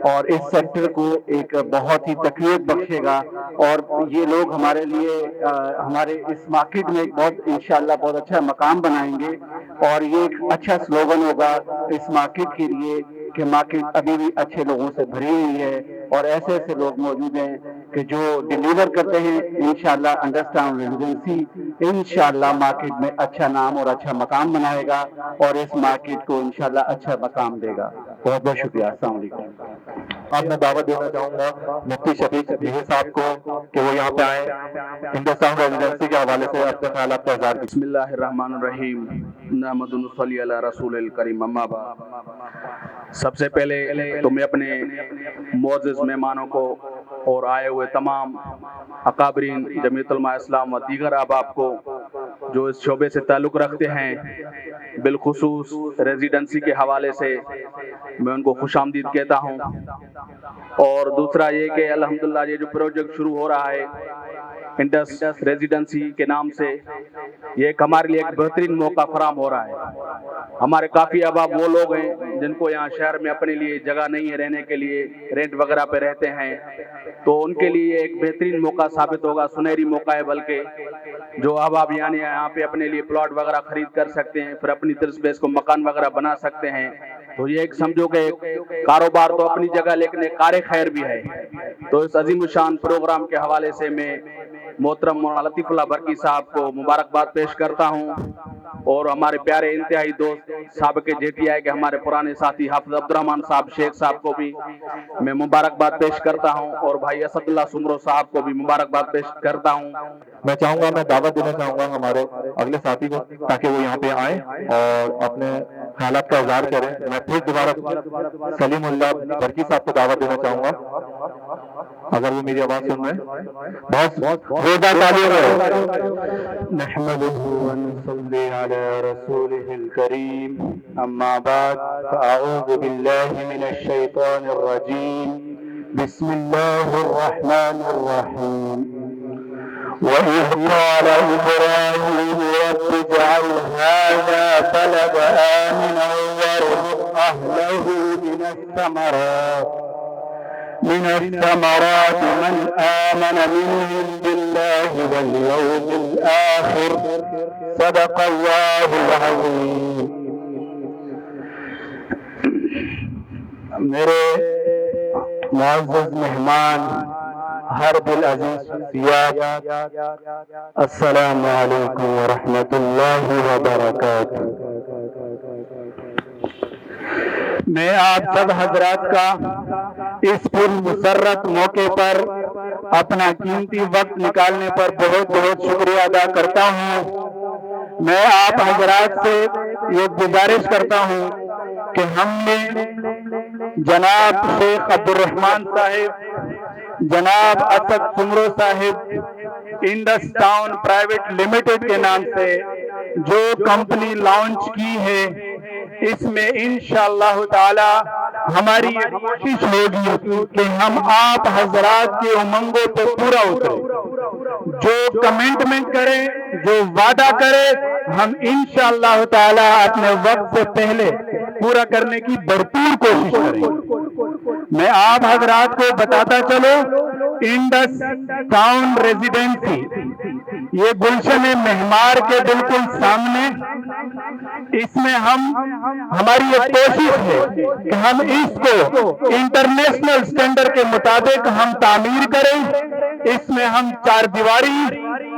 और इस सेक्टर को एक बहुत ही तक़वीयत बख्शेगा, और ये लोग हमारे लिए हमारे इस मार्केट में एक बहुत इंशाअल्लाह बहुत अच्छा मकाम बनाएंगे। और ये एक अच्छा स्लोगन होगा इस मार्केट के लिए कि मार्केट अभी भी अच्छे लोगों से भरी हुई है, और ऐसे ऐसे लोग मौजूद हैं कि जो डिलीवर करते हैं। इंशाअल्लाह अंडरटाउन रेजिडेंसी इंशाअल्लाह मार्केट में अच्छा नाम और अच्छा मकाम बनाएगा, और इस मार्केट को इंशाअल्लाह अच्छा मकाम देगा। बहुत बहुत शुक्रिया। अस्सलाम वालेकुम। अब मैं दावत देना चाहूँगा मुफ्ती शफीक मिहिर साहब को कि वो यहाँ पे आए, हिंदुस्तान रेजिडेंसी के हवाले से अपने ख्यालात का इज़हार करें। बिस्मिल्लाहिर्रहमानिर्रहीम, नहमदुहु व नसल्ली अला रसूलिल करीम, अम्मा बाद। सबसे पहले तो मैं अपने मोअज़्ज़िज़ मेहमानों को और आए हुए तमाम अकाबरीन जमीयत उलमा इस्लाम व दीगर अहबाब को जो इस शोबे से ताल्लुक़ रखते हैं, बिलखुसूस रेजिडेंसी के हवाले से मैं उनको खुशामदीद कहता हूँ। और दूसरा ये कि अल्हम्दुलिल्लाह ये जो प्रोजेक्ट शुरू हो रहा है इंडस रेजिडेंसी के नाम से, ये एक हमारे लिए एक बेहतरीन मौका फराम हो रहा है। हमारे काफ़ी अहबाब वो लोग हैं जिनको यहाँ शहर में अपने लिए जगह नहीं है रहने के लिए, रेंट वगैरह पे रहते हैं, तो उनके लिए एक बेहतरीन मौका साबित होगा, सुनहरी मौका है। बल्कि जो अहबाब यहाँ पे अपने लिए प्लॉट वगैरह खरीद कर सकते हैं, फिर अपनी तर्ज पे इसको मकान वगैरह बना सकते हैं। तो ये एक समझो कि कारोबार तो अपनी जगह लेकिन एक कार खैर भी है। तो इस अजीम शान प्रोग्राम के हवाले से मैं मोहतरम मौलाना लतीफुल्लाह बरकी साहब को मुबारकबाद पेश करता हूँ और हमारे प्यारे इंतहाई दोस्त साहब के JTI के हमारे पुराने साथी हाफिज अब्दुर्रहमान साहब शेख साहब को भी मैं मुबारकबाद पेश करता हूँ और भाई असदुल्लाह सुमरो साहब को भी मुबारकबाद पेश करता हूँ। मैं चाहूंगा, मैं दावत देना चाहूंगा हमारे अगले साथी को ताकि वो यहाँ पे आए और अपने हालात का इजहार करें। मैं फिर दोबारा सलीमुल्लाह बरकी साहब को दावत देना चाहूंगा, अगर वो मेरी आवाज सुन रहे हैं। बहुत जोरदार तालियां। नहमदुहु व नसल्ली अला रसूलिहिल करीम, अम्मा बाद, फअऊज़ु बिल्लाहि मिनश शैतानिर रजीम, बिस्मिल्लाहिर रहमानिर रहीम। وإذ قال إبراهيم رب اجعل هذا بلد آمنا وارزق أهله من الثمرات من آمن منهم بالله واليوم الآخر صدق الله العظيم۔ میرے معزز مہمان، ہر دل عزیز شخصیات، السلام علیکم ورحمۃ اللہ وبرکاتہ۔ میں آپ سب حضرات کا اس پر مسرت موقع پر اپنا قیمتی وقت نکالنے پر بہت بہت شکریہ ادا کرتا ہوں۔ میں آپ حضرات سے یہ گزارش کرتا ہوں کہ ہم نے جناب شیخ عبدالرحمان صاحب، جناب اسد سمرو صاحب، انڈس ٹاؤن پرائیویٹ لمیٹڈ کے نام سے جو کمپنی لانچ کی ہے، اس میں انشاءاللہ تعالی ہماری یہ کوشش ہوگی کہ ہم آپ حضرات کے امنگوں پہ پورا اتریں، جو کمٹمنٹ کریں، جو وعدہ کریں، ہم انشاءاللہ تعالی اپنے وقت سے پہلے پورا کرنے کی بھرپور کوشش کریں۔ میں آپ حضرات کو بتاتا چلو، انڈس ٹاؤن ریزیڈنسی یہ گلشن مہمار کے بالکل سامنے، اس میں ہماری یہ کوشش ہے کہ ہم اس کو انٹرنیشنل سٹینڈرڈ کے مطابق ہم تعمیر کریں۔ اس میں ہم 4 دیواری،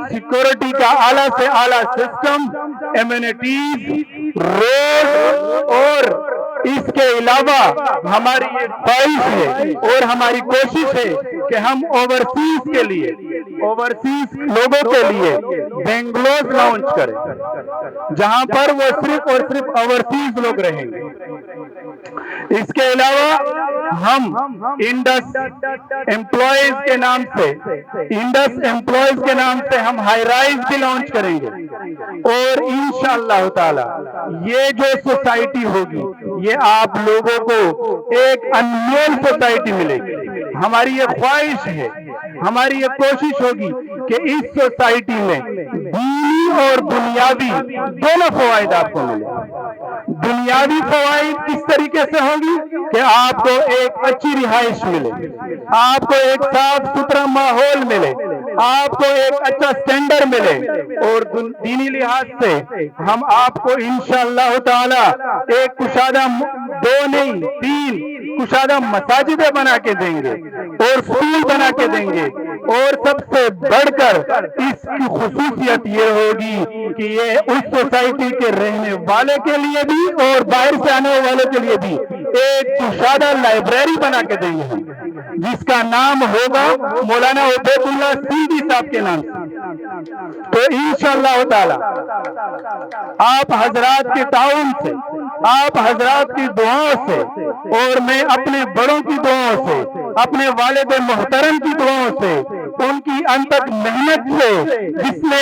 سیکورٹی کا اعلیٰ سے اعلیٰ سسٹم، ایمینٹیز، روڈ، اور اس کے علاوہ ہماری یہ خواہش ہے اور ہماری کوشش ہے کہ ہم اوورسیز کے لیے، اوورسیز لوگوں کے لیے بنگلوز لانچ کریں، جہاں پر وہ صرف اور صرف اوورسیز لوگ رہیں گے۔ اس کے علاوہ ہم انڈس امپلائیز کے نام سے ہم ہائی رائز بھی لانچ کریں گے، اور انشاءاللہ تعالی یہ جو سوسائٹی ہوگی یہ آپ لوگوں کو ایک انمول سوسائٹی ملے گی۔ ہماری یہ خواہش ہے، ہماری یہ کوشش ہوگی کہ اس سوسائٹی میں دینی اور دنیاوی دونوں فوائد آپ کو ملے۔ دنیاوی فوائد کس طریقے سے ہوں گی کہ آپ کو ایک اچھی رہائش ملے، آپ کو ایک صاف ستھرا ماحول ملے، آپ کو ایک اچھا سٹینڈرڈ ملے، اور دینی لحاظ سے ہم آپ کو انشاءاللہ تعالی ایک کشادہ 2 نہیں 3 کشادہ مساجدیں بنا کے دیں گے اور اسکول بنا کے دیں گے، اور سب سے بڑھ کر اس کی خصوصیت یہ ہوگی کہ یہ اس سوسائٹی کے رہنے والے کے لیے بھی اور باہر سے آنے والے کے لیے بھی ایک کشادہ لائبریری بنا کے دیں گے، جس کا نام ہوگا مولانا عبید اللہ سیدھی صاحب کے نام سے۔ تو انشاءاللہ تعالی آپ حضرات کے تعاون سے، آپ حضرات کی دعاؤں سے، اور میں اپنے بڑوں کی دعاؤں سے، اپنے والد محترم کی دعاؤں سے، ان کی انتک محنت سے، جس نے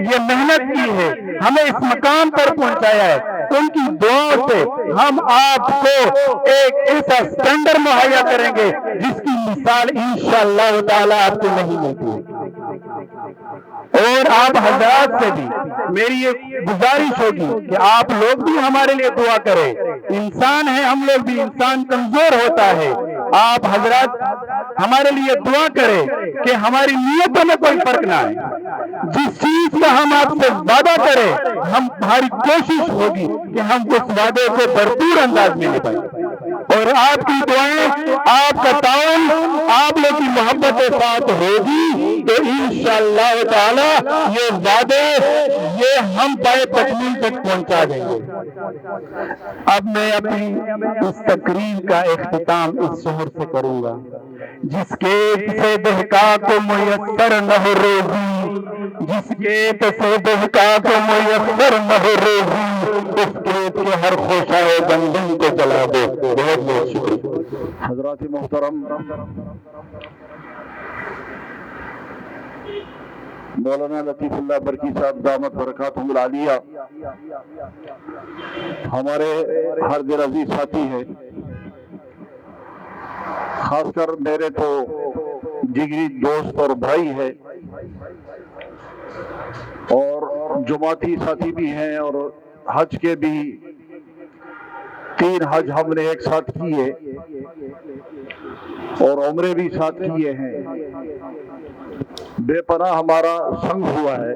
یہ محنت کی ہے ہمیں اس مقام پر پہنچایا ہے، ان کی دعاؤں سے ہم آپ کو ایک ایسا سٹینڈرڈ مہیا کریں گے جس کی مثال انشاءاللہ تعالی آپ کو نہیں ملتی ہے۔ اور آپ حضرات سے بھی میری یہ گزارش ہوگی کہ آپ لوگ بھی ہمارے لیے دعا کریں۔ انسان ہیں ہم لوگ بھی، انسان کمزور ہوتا ہے۔ آپ حضرات हमारे लिए दुआ करे कि हमारी नीयतों में कोई फर्क ना आए। जिस चीज का हम आपसे वादा करें, हमारी कोशिश होगी कि हम उस वादे को भरपूर अंदाज में निभाएं। और आपकी दुआएं, आपका ताउन, आप लोग की मोहब्बत के साथ होगी तो इंशाअल्लाह ताला ये वादे ये हम पाए तकमील तक पहुंचा देंगे। अब मैं अपनी इस तकरीर का इख्तिताम इस शहर से करूंगा। जिसके से दहका को मुयस्सर न हो रोजी, जिसके से दहका को मुयस्सर न हो रोजी, उसके के हर खोशाए गंदम को जला दो। बहुत बहुत शुक्रिया। हजरात मोहतरम, मौलाना लतीफुल्लाह बरकी साहब दामत बरकातुहुल आलिया हमारे हर दिल अजीज साथी है। खासकर मेरे तो जिगरी दोस्त और भाई है, और जमाती साथी भी हैं, और हज के भी 3 हज हमने एक साथ किए और उम्रे भी साथ किए हैं। बेपनाह हमारा संग हुआ है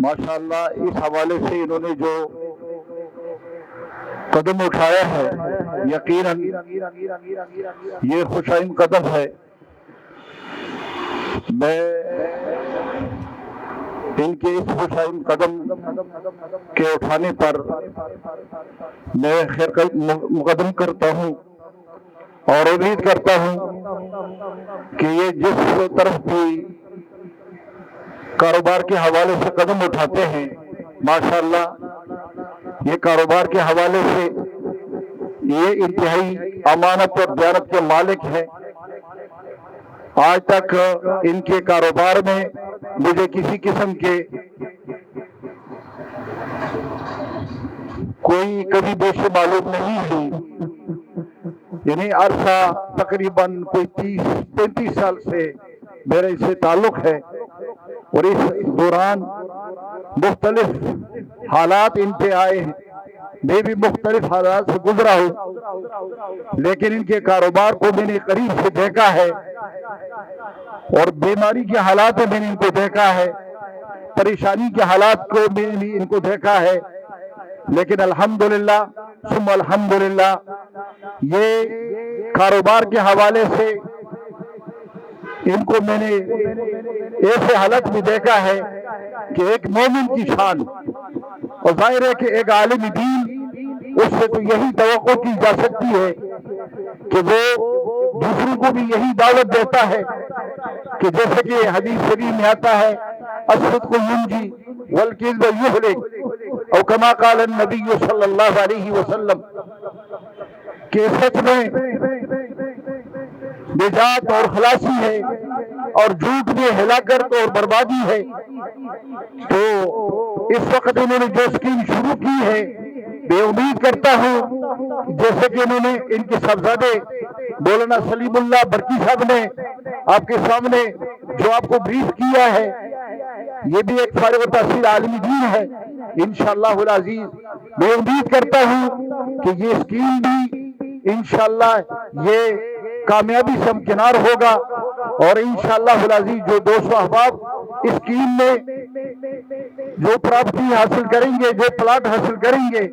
माशाअल्लाह। इस हवाले से इन्होंने जो कदम उठाया है, यकीनन ये खुशाइन कदम है। मैं इनके इस खुशाइन कदम के उठाने पर मैं खैर मुकदम करता हूँ और उम्मीद करता हूँ कि ये जिस तरफ भी कारोबार के हवाले से कदम उठाते हैं, माशाअल्लाह ये कारोबार के हवाले से ये इंतहाई अमानत और दयानत के मालिक हैं। आज तक इनके कारोबार में मुझे किसी किस्म के कोई कभी बेशे मालूम नहीं हुई। यानी अरसा तकरीबन कोई 30-35 साल से मेरे इससे ताल्लुक है, और इस दौरान मुख्तलिफ हालात इन पे आए हैं। मैं भी मुख्तलिफ हालात से गुजरा हूँ, लेकिन इनके कारोबार को मैंने करीब से देखा है, और बीमारी के हालात में मैंने इनको देखा है, परेशानी के हालात को मैंने भी इनको देखा है। लेकिन अल्हम्दुलिल्लाह सुम्मा अल्हम्दुलिल्लाह ये कारोबार के हवाले से इनको मैंने ऐसे हालत में देखा है कि एक मोमिन की शान, और जाहिर है कि एक आलिम दीन उससे तो यही तवक्को की जा सकती है कि वो दूसरों को भी यही दावत देता है कि जैसे कि हदीस शरीफ में आता है, अस्सदिक़ु युंजी वल किज़्बु युहलिक, और कमा क़ाल नबी सल्लल्लाहु अलैहि वसल्लम, कि सच में निजात और खलासी है और झूठ में हिलाकत और बर्बादी है। तो इस वक्त इन्होंने जो स्कीम शुरू की है, मैं उम्मीद करता हूँ जैसे कि इन्होंने इनके साहबजादे मौलाना सलीमुल्लाह बरकी साहब ने आपके सामने जो आपको ब्रीफ किया है, ये भी एक फारिग तहसील आलिमी दीन है। इंशाअल्लाह अज़ीज मैं उम्मीद करता हूँ कि ये स्कीम भी इंशाअल्लाह ये कामयाबी से हमकिनार होगा, और इंशाअल्लाह अज़ीज जो 200 अहबाब इस स्कीम में जो प्रॉपर्टी हासिल करेंगे, जो प्लाट हासिल करेंगे,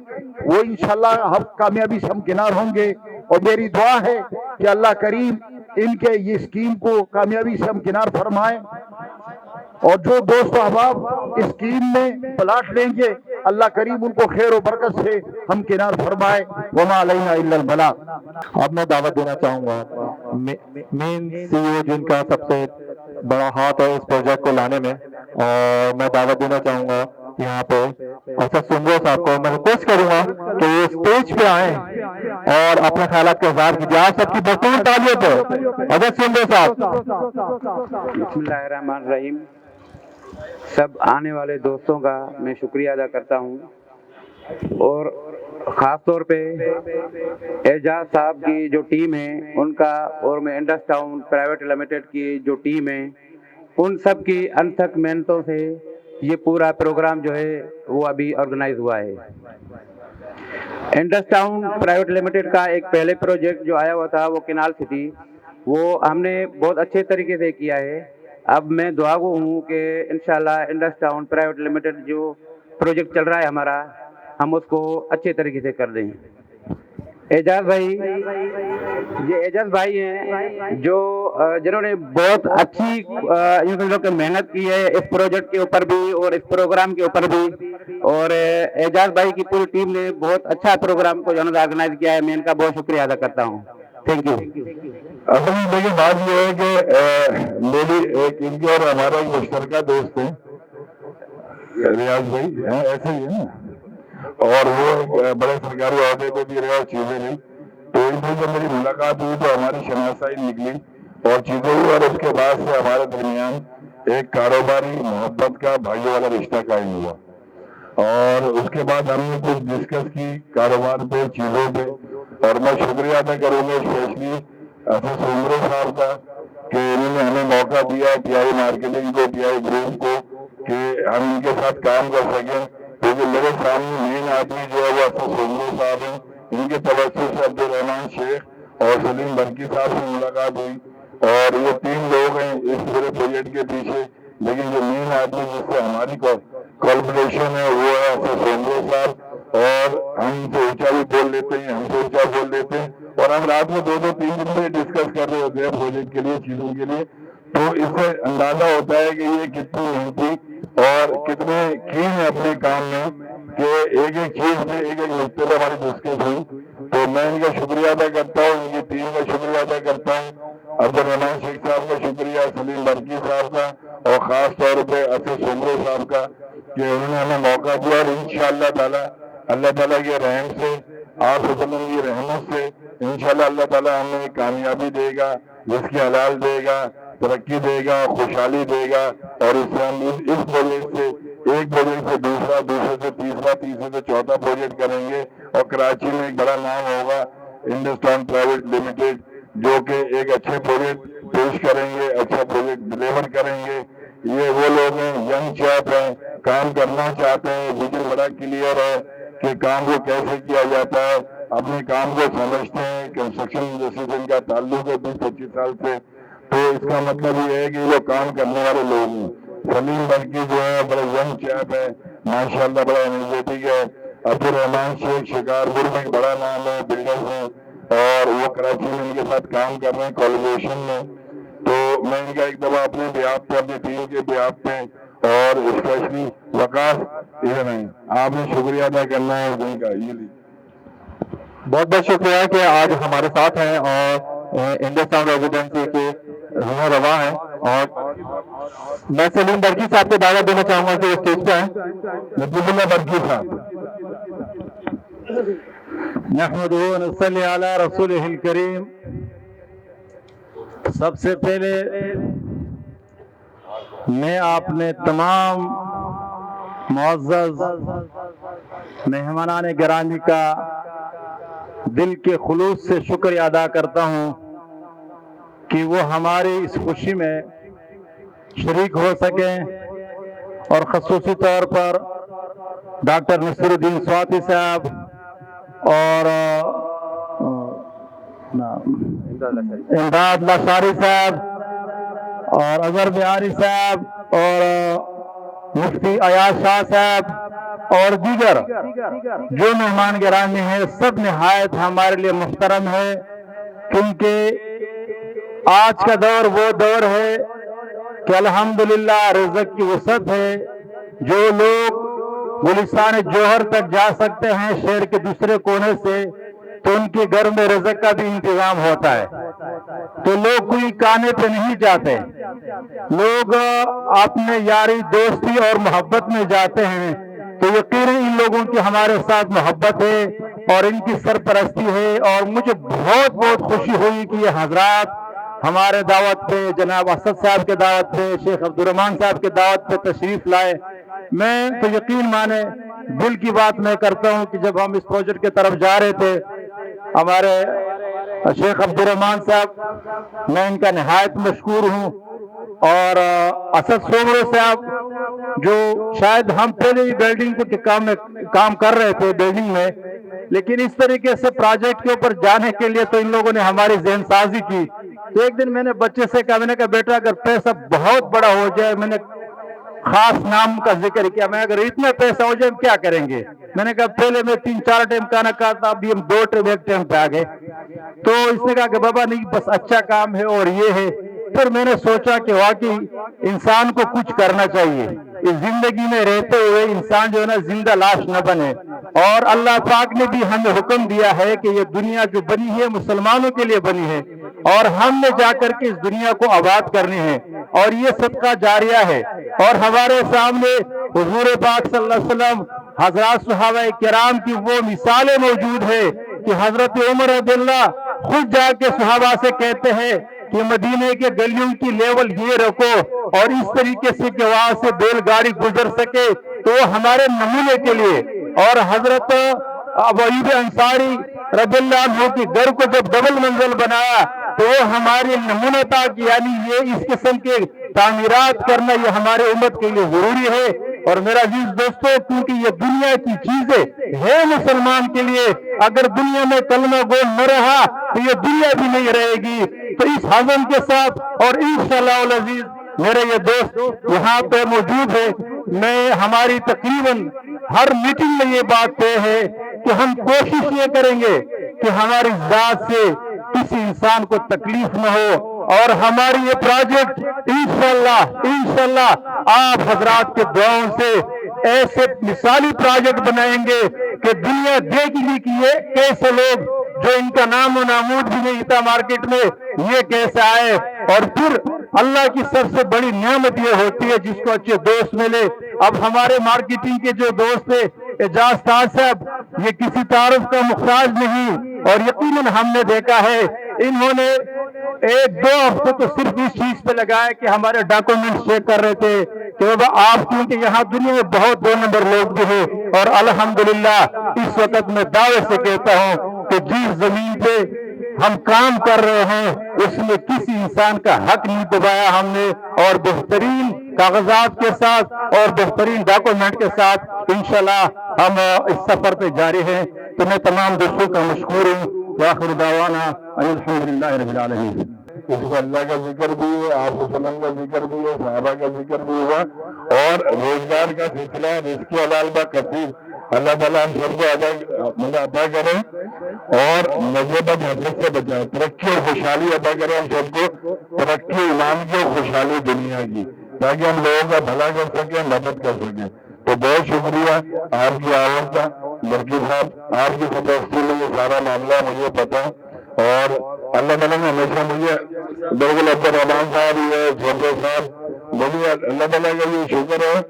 वो इंशाअल्लाह हम कामयाबी से हमकिनार होंगे। और मेरी दुआ है कि अल्लाह करीम इनके ये स्कीम को कामयाबी से हमकिनार फरमाए, और जो 200 अहबाब इस स्कीम में प्लाट लेंगे, अल्लाह करीम उनको खैर और बरकत से हमकिनार फरमाए। वमा अलैना इल्लल बलाग। अब मैं दावत देना चाहूँगा मेन CEO जिनका सबसे बड़ा हाथ है इस प्रोजेक्ट को लाने में, और मैं दावत देना चाहूँगा यहाँ पे असद सुमरो साहब को। मैं रिक्वेस्ट करूँगा कि ये स्टेज पे आए और अपने ख्यालात का इज़हार कीजिए। आप सबकी भरपूर तालियों पर असद सुमरो साहब। बिस्मिल्लाहिर्रहमानिर्रहीम। सब आने वाले दोस्तों का मैं शुक्रिया अदा करता हूँ, और ख़ास तौर पे एजाज साहब की जो टीम है उनका, और मैं इंडस टाउन प्राइवेट लिमिटेड की जो टीम है, उन सब की अनथक मेहनतों से ये पूरा प्रोग्राम जो है वो अभी ऑर्गेनाइज हुआ है। इंडस टाउन प्राइवेट लिमिटेड का एक पहले प्रोजेक्ट जो आया हुआ था वो केनाल सिटी, वो हमने बहुत अच्छे तरीके से किया है। अब मैं दुआ गो हूँ कि इंशाल्लाह इंडस टाउन प्राइवेट लिमिटेड जो प्रोजेक्ट चल रहा है हमारा, हम उसको अच्छे तरीके से कर दें। एजाज भाई, ये एजाज भाई हैं जो जिन्होंने बहुत अच्छी इन लोगों की मेहनत की है इस प्रोजेक्ट के ऊपर भी और इस प्रोग्राम के ऊपर भी, और एजाज भाई की पूरी टीम ने बहुत अच्छा प्रोग्राम को जो ऑर्गेनाइज किया है, मैं इनका बहुत शुक्रिया अदा करता हूँ। Thank you. असल में देखिए बात यह है कि मेरी एक इनकी और हमारा एक मुश्तरका दोस्त है रियाज भाई, ऐसे ही है ना, और वो बड़े सरकारी अहदे पे भी रहे और चीजें नहीं, तो इनसे जब मेरी मुलाकात हुई तो हमारी शनासाई निकली और चीजें हुई, और उसके बाद से हमारे दरमियान एक कारोबारी मोहब्बत का भाइयों वाला रिश्ता कायम हुआ। और उसके बाद हमने कुछ डिस्कस की कारोबार पे, चीजों पे, और मैं शुक्रिया अदा करूंगा स्पेशली अफसर सुमरो साहब का कि इन्होंने हमें मौका दिया, टीआई मार्केटिंग को, टीआई ग्रुप को, कि हम इनके साथ काम कर सकें, क्योंकि मेरे सामने मेन आदमी जो है वो अफसर सुमरो साहब हैं। इनके तवज्जुह से अब्दुल रहमान शेख और सलीम बरकी साहब से मुलाकात हुई, और ये 3 लोग हैं इस पूरे प्रोजेक्ट के पीछे, लेकिन जो मेन आदमी जिससे हमारी कोलैबोरेशन है वो है अफसर सुमरो साहब, और हमसे ऊंचा भी बोल लेते हैं, हमसे ऊंचा बोल लेते हैं, और हम रात में 2-2, 3 दिन में डिस्कस कर रहे होते हैं प्रोजेक्ट के लिए, चीजों के लिए। तो इससे अंदाजा होता है कि ये कितनी मेहनती और कितने कीन है अपने काम में, कि एक एक चीज में एक एक नुकते पर हमारी डिस्कस हुई। तो मैं इनका शुक्रिया अदा करता हूँ, इनकी टीम का शुक्रिया अदा करता हूँ, अब्दुल रहमान शेख साहब का शुक्रिया, सलीम बरकी साहब का, और खास तौर पे अफसर सुमरो साहब का, कि उन्होंने हमें मौका दिया। और इंशाअल्लाह ताला अल्लाह ताला के रहम से, आप वसल्लम की रहमत से इंशाअल्लाह अल्लाह ताला हमें कामयाबी देगा, रिज़्क़ हलाल देगा, तरक्की देगा, खुशहाली देगा, और इस प्रोजेक्ट से एक प्रोजेक्ट से दूसरा, दूसरे से तीसरा, तीसरे से चौथा प्रोजेक्ट करेंगे, और कराची में एक बड़ा नाम होगा इंडस टाउन प्राइवेट लिमिटेड, जो कि एक अच्छे प्रोजेक्ट पेश करेंगे, अच्छा प्रोजेक्ट डिलीवर करेंगे। ये वो लोग हैं, यंग चैप हैं, काम करना चाहते हैं, विजन बड़ा क्लियर है कि काम को कैसे किया जाता है, अपने काम को समझते हैं। कंस्ट्रक्शन इंडस्ट्री से इनका ताल्लुक है 20-25 साल से, तो इसका मतलब ये है कि ये लोग काम करने वाले लोग हैं। सलीम बरकी जो है बड़ा यंग चैप है, माशाल्लाह बड़ा एनर्जेटिक है। अब्दुल रहमान शेख शिकारपुर में बड़ा नाम है, बिल्डर है, और वो कराची में इनके साथ काम कर रहे हैं कोलैबोरेशन में। तो मैं इनका एक दफा अपने बिहाफ पे, अपनी टीम के बिहाफ पे, और स्पेशली वकास इधर है, आपने शुक्रिया अदा करना है उनका। ये बहुत बहुत शुक्रिया कि आज हमारे साथ हैं और इंडस टाउन रेजिडेंसी के रूह रवा हैं, और मैं सलीम बरकी साहब को दावत देना चाहूंगा कि वो स्टेज पे आए। नबीउल्लाह बरकी साहब। नहमदुहु व नसल्ली अला रसूलिहिल करीम। सबसे पहले मैं आपने तमाम मुअज़्ज़ज़ मेहमानान गिरामी का दिल के खुलूस से शुक्रिया अदा करता हूँ कि वो हमारी इस खुशी में शरीक हो सकें, और ख़ुसूसी तौर पर डॉक्टर नसीरुद्दीन स्वाति साहब और इमदाद लाशारी साहब और अजहर बिहारी साहब और मुफ्ती अयाज शाह साहब और दीगर जो मेहमान गिरामी हैं, सब निहायत हमारे लिए मुहतरम है, क्योंकि आज का दौर वो दौर है कि अल्हम्दुलिल्लाह रिज़्क़ की वसअत है। जो लोग गुलिस्तान जोहर तक जा सकते हैं शहर के दूसरे कोने से, तो उनके घर में रिज़्क़ का भी इंतजाम होता है। तो लोग कोई काने पे नहीं जाते, लोग अपने यारी दोस्ती और मोहब्बत में जाते हैं। तो यकीनन इन लोगों की हमारे साथ मोहब्बत है और इनकी सरपरस्ती है, और मुझे बहुत बहुत खुशी हुई कि ये हजरात हमारे दावत पे, जनाब असद साहब के दावत पे, शेख अब्दुल रहमान साहब के दावत पे तशरीफ लाए। मैं तो यकीन माने दिल की बात मैं करता हूँ कि जब हम इस प्रोजेक्ट की तरफ जा रहे थे, हमारे शेख अब्दुल रहमान साहब, मैं इनका निहायत मशकूर हूँ, और असद सोमरो साहब जो शायद हम पहले ही बिल्डिंग के काम कर रहे थे, बिल्डिंग में, لیکن اس طریقے سے پروجیکٹ کے اوپر جانے کے لیے تو ان لوگوں نے ہماری ذہن سازی کی. ایک دن میں نے بچے سے کہا, میں نے کہا بیٹا اگر پیسہ بہت بڑا ہو جائے, میں نے خاص نام کا ذکر کیا, میں اگر اتنا پیسہ ہو جائے ہم کیا کریں گے؟ میں نے کہا پہلے میں 3-4 ٹائم کھانا کھاتا, ابھی ہم 2 ٹائم پہ آ گئے. تو اس نے کہا کہ بابا نہیں بس اچھا کام ہے اور یہ ہے. پھر میں نے سوچا کہ واقعی انسان کو کچھ کرنا چاہیے, اس زندگی میں رہتے ہوئے انسان جو ہے نا زندہ لاش نہ بنے. اور اللہ پاک نے بھی ہمیں حکم دیا ہے کہ یہ دنیا جو بنی ہے مسلمانوں کے لیے بنی ہے, اور ہم نے جا کر کے اس دنیا کو آباد کرنی ہے, اور یہ صدقہ جاریہ ہے. اور ہمارے سامنے حضور پاک صلی اللہ علیہ وسلم, حضرات صحابہ کرام کی وہ مثالیں موجود ہے کہ حضرت عمر رضی اللہ خود جا کے صحابہ سے کہتے ہیں کہ مدینے کے گلیوں کی لیول یہ رکھو, اور اس طریقے سے کہ وہاں سے بیل گاڑی گزر سکے, تو وہ ہمارے نمونے کے لیے. اور حضرت ابو ایوب انصاری رضی اللہ عنہ کے گھر کو جب ڈبل منزل بنایا تو وہ ہماری نمونہ تھا کہ یعنی یہ اس قسم کے تعمیرات کرنا یہ ہمارے امت کے لیے ضروری ہے. اور میرا عزیز دوستو, کیونکہ یہ دنیا کی چیزیں ہے مسلمان کے لیے, اگر دنیا میں کلمہ گو نہ رہا تو یہ دنیا بھی نہیں رہے گی. تو اس حزم کے ساتھ اور انشاءاللہ العزیز میرے یہ دوست یہاں پہ موجود ہے, میں ہماری تقریباً ہر میٹنگ میں یہ بات طے ہے کہ ہم کوشش یہ کریں گے کہ ہماری ذات سے کسی انسان کو تکلیف نہ ہو, اور ہماری یہ پروجیکٹ انشاءاللہ آپ حضرات کے دعاؤں سے ایسے مثالی پروجیکٹ بنائیں گے کہ دنیا دیکھ گی کہ یہ کیسے لوگ جو ان کا نام و نامود بھی نہیں تھا مارکیٹ میں, یہ کیسے آئے. اور پھر اللہ کی سب سے بڑی نعمت یہ ہوتی ہے جس کو اچھے دوست ملے. اب ہمارے مارکیٹنگ کے جو دوست ہیں اعجاز تاج صاحب, یہ کسی تعارف کا محتاج نہیں, اور یقیناً ہم نے دیکھا ہے انہوں نے 1-2 ہفتے تو صرف اس چیز پہ لگایا کہ ہمارے ڈاکومنٹس چیک کر رہے تھے کہ بابا آپ, کیونکہ یہاں دنیا میں بہت 2 نمبر لوگ بھی ہیں. اور الحمدللہ اس وقت میں دعوے سے کہتا ہوں کہ جس زمین پہ ہم کام کر رہے ہیں اس میں کسی انسان کا حق نہیں دبایا ہم نے, اور بہترین کاغذات کے ساتھ اور بہترین ڈاکومنٹ کے ساتھ انشاءاللہ ہم اس سفر پہ جاری ہیں. تو میں تمام دوستوں کا مشکور ہوں. وآخر دعوانا الحمدللہ رب العالمین. اس کو اللہ کا ذکر بھی ہے, آپ وسلم کا ذکر بھی ہے, صحابہ کا ذکر بھی ہوا, اور روزگار کا سلسلہ رزق حلال با کثیر. اللہ تعالیٰ ہم سب کو عطا کرے اور نجابت حضرت سے بچائے, ترقی اور خوشحالی عطا کرے ہم سب کو, ترقی ایمان کی اور خوشحالی دنیا کی, تاکہ ہم لوگوں کا بھلا کر سکیں, مدد کر سکیں. تو بہت شکریہ آپ کی آواز کا. مرکی صاحب, آپ کی تفصیل میں یہ سارا معاملہ مجھے پتا, اور اللہ تعالیٰ نے ہمیشہ مجھے بالکل عبد الرحمان صاحب یہ چھوٹے صاحب, مجھے اللہ تعالیٰ کا یہ شکر ہے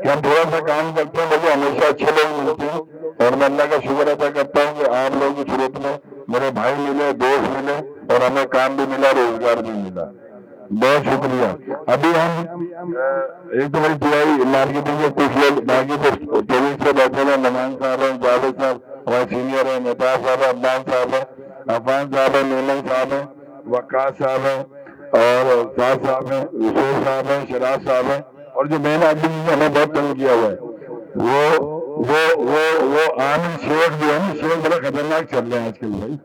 کہ ہم تھوڑا سا کام کرتے ہیں, مجھے ہمیشہ اچھے لوگ ملتے ہیں, اور میں اللہ کا شکر ادا کرتا ہوں کہ آپ لوگوں کی صورت میں میرے بھائی ملے, دوست ملے, اور ہمیں کام بھی ملا, روزگار بھی ملا. بہت شکریہ. ابھی ہم ایک تو میری پوری مارکیٹنگ کے کچھ لوگ باقی پولیس سے بیٹھے ہوئے, نمان صاحب ہیں, جاوید صاحب ہمارے سینئر ہیں, مہتاب صاحب ہیں, عدنان صاحب ہیں, عفان صاحب ہیں, نیلم صاحب ہیں, وقاص صاحب ہیں, اور سعد صاحب ہیں, رسول صاحب ہیں, شراز صاحب ہیں, اور جو مین آدمی نے ہمیں بہت تنگ کیا ہوا ہے وہ عامر شیخ جو ہے نا, شیخ بڑا خطرناک چل رہے ہیں آج کل بھائی.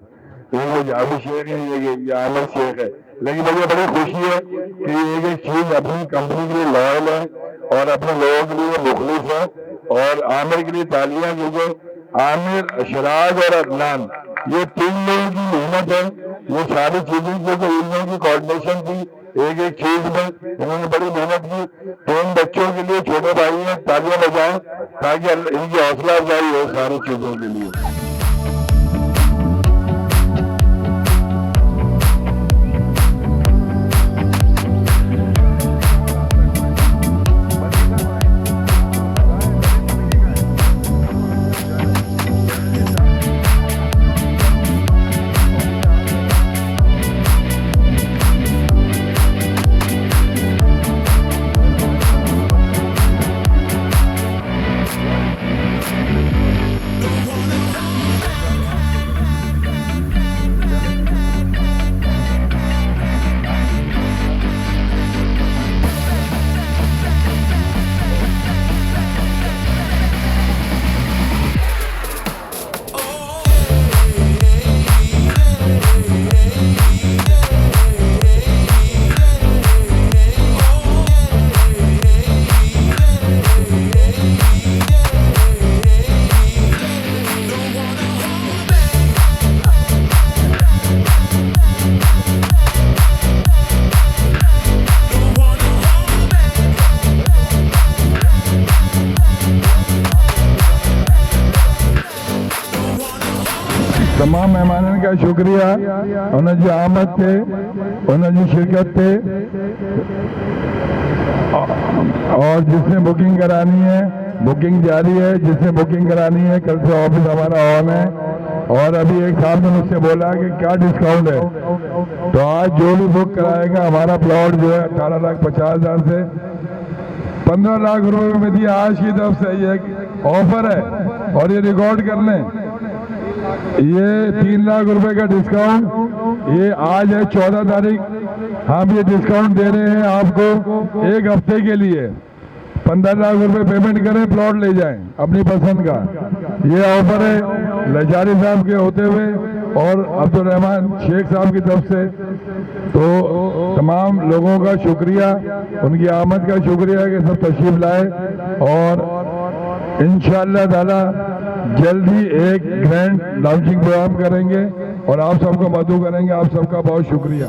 وہ جادو شیخ ہے, یہ عامر شیخ ہے. لیکن مجھے بڑی خوشی ہے کہ یہ ایک چیز اپنی کمپنی کے لیے لائل ہے اور اپنے لوگوں کے لیے مخلص ہے. اور عامر کے لیے تالیاں, کیونکہ عامر, شراز اور عدنان یہ 3 لوگوں کی محنت ہے. یہ ساری چیزیں جو ان لوگوں کی کوآرڈینیشن تھی ایک چیز میں, انہوں نے بڑی محنت کی. 3 بچوں کے لیے چھوٹے بھائی ہیں, تالیاں بجائیں تاکہ ان کی حوصلہ افزائی ہو ساری چیزوں کے لیے. तमाम मेहमानन का शुक्रिया उन जी आमद ते उन जी शिरकत ते और जिसने बुकिंग करानी है बुकिंग जारी है, जिसने बुकिंग करानी है कल से ऑफिस हमारा ऑन है। और अभी एक साहब ने मुझसे बोला कि क्या डिस्काउंट है, तो आज जो भी बुक कराएगा हमारा प्लॉट जो है 18,50,000 से 15 लाख रुपए में दिया। आज की तरफ से ये ऑफर है और ये रिकॉर्ड कर लें, ये 3 लाख रुपए का डिस्काउंट ये आज है 14 तारीख। हम ये डिस्काउंट दे रहे हैं आपको एक हफ्ते के लिए। 15 लाख रुपए पेमेंट करें, प्लॉट ले जाएं अपनी पसंद का। ये ऑफर है लजारी साहब के होते हुए और अब्दुल रहमान शेख साहब की तरफ से। तो तमाम लोगों का शुक्रिया, उनकी आमद का शुक्रिया कि सब तशरीफ लाए और इंशाअल्लाह ताला जल्दी एक ग्रैंड लॉन्चिंग प्रोग्राम करेंगे और आप सबको मदऊ करेंगे। आप सबका बहुत शुक्रिया।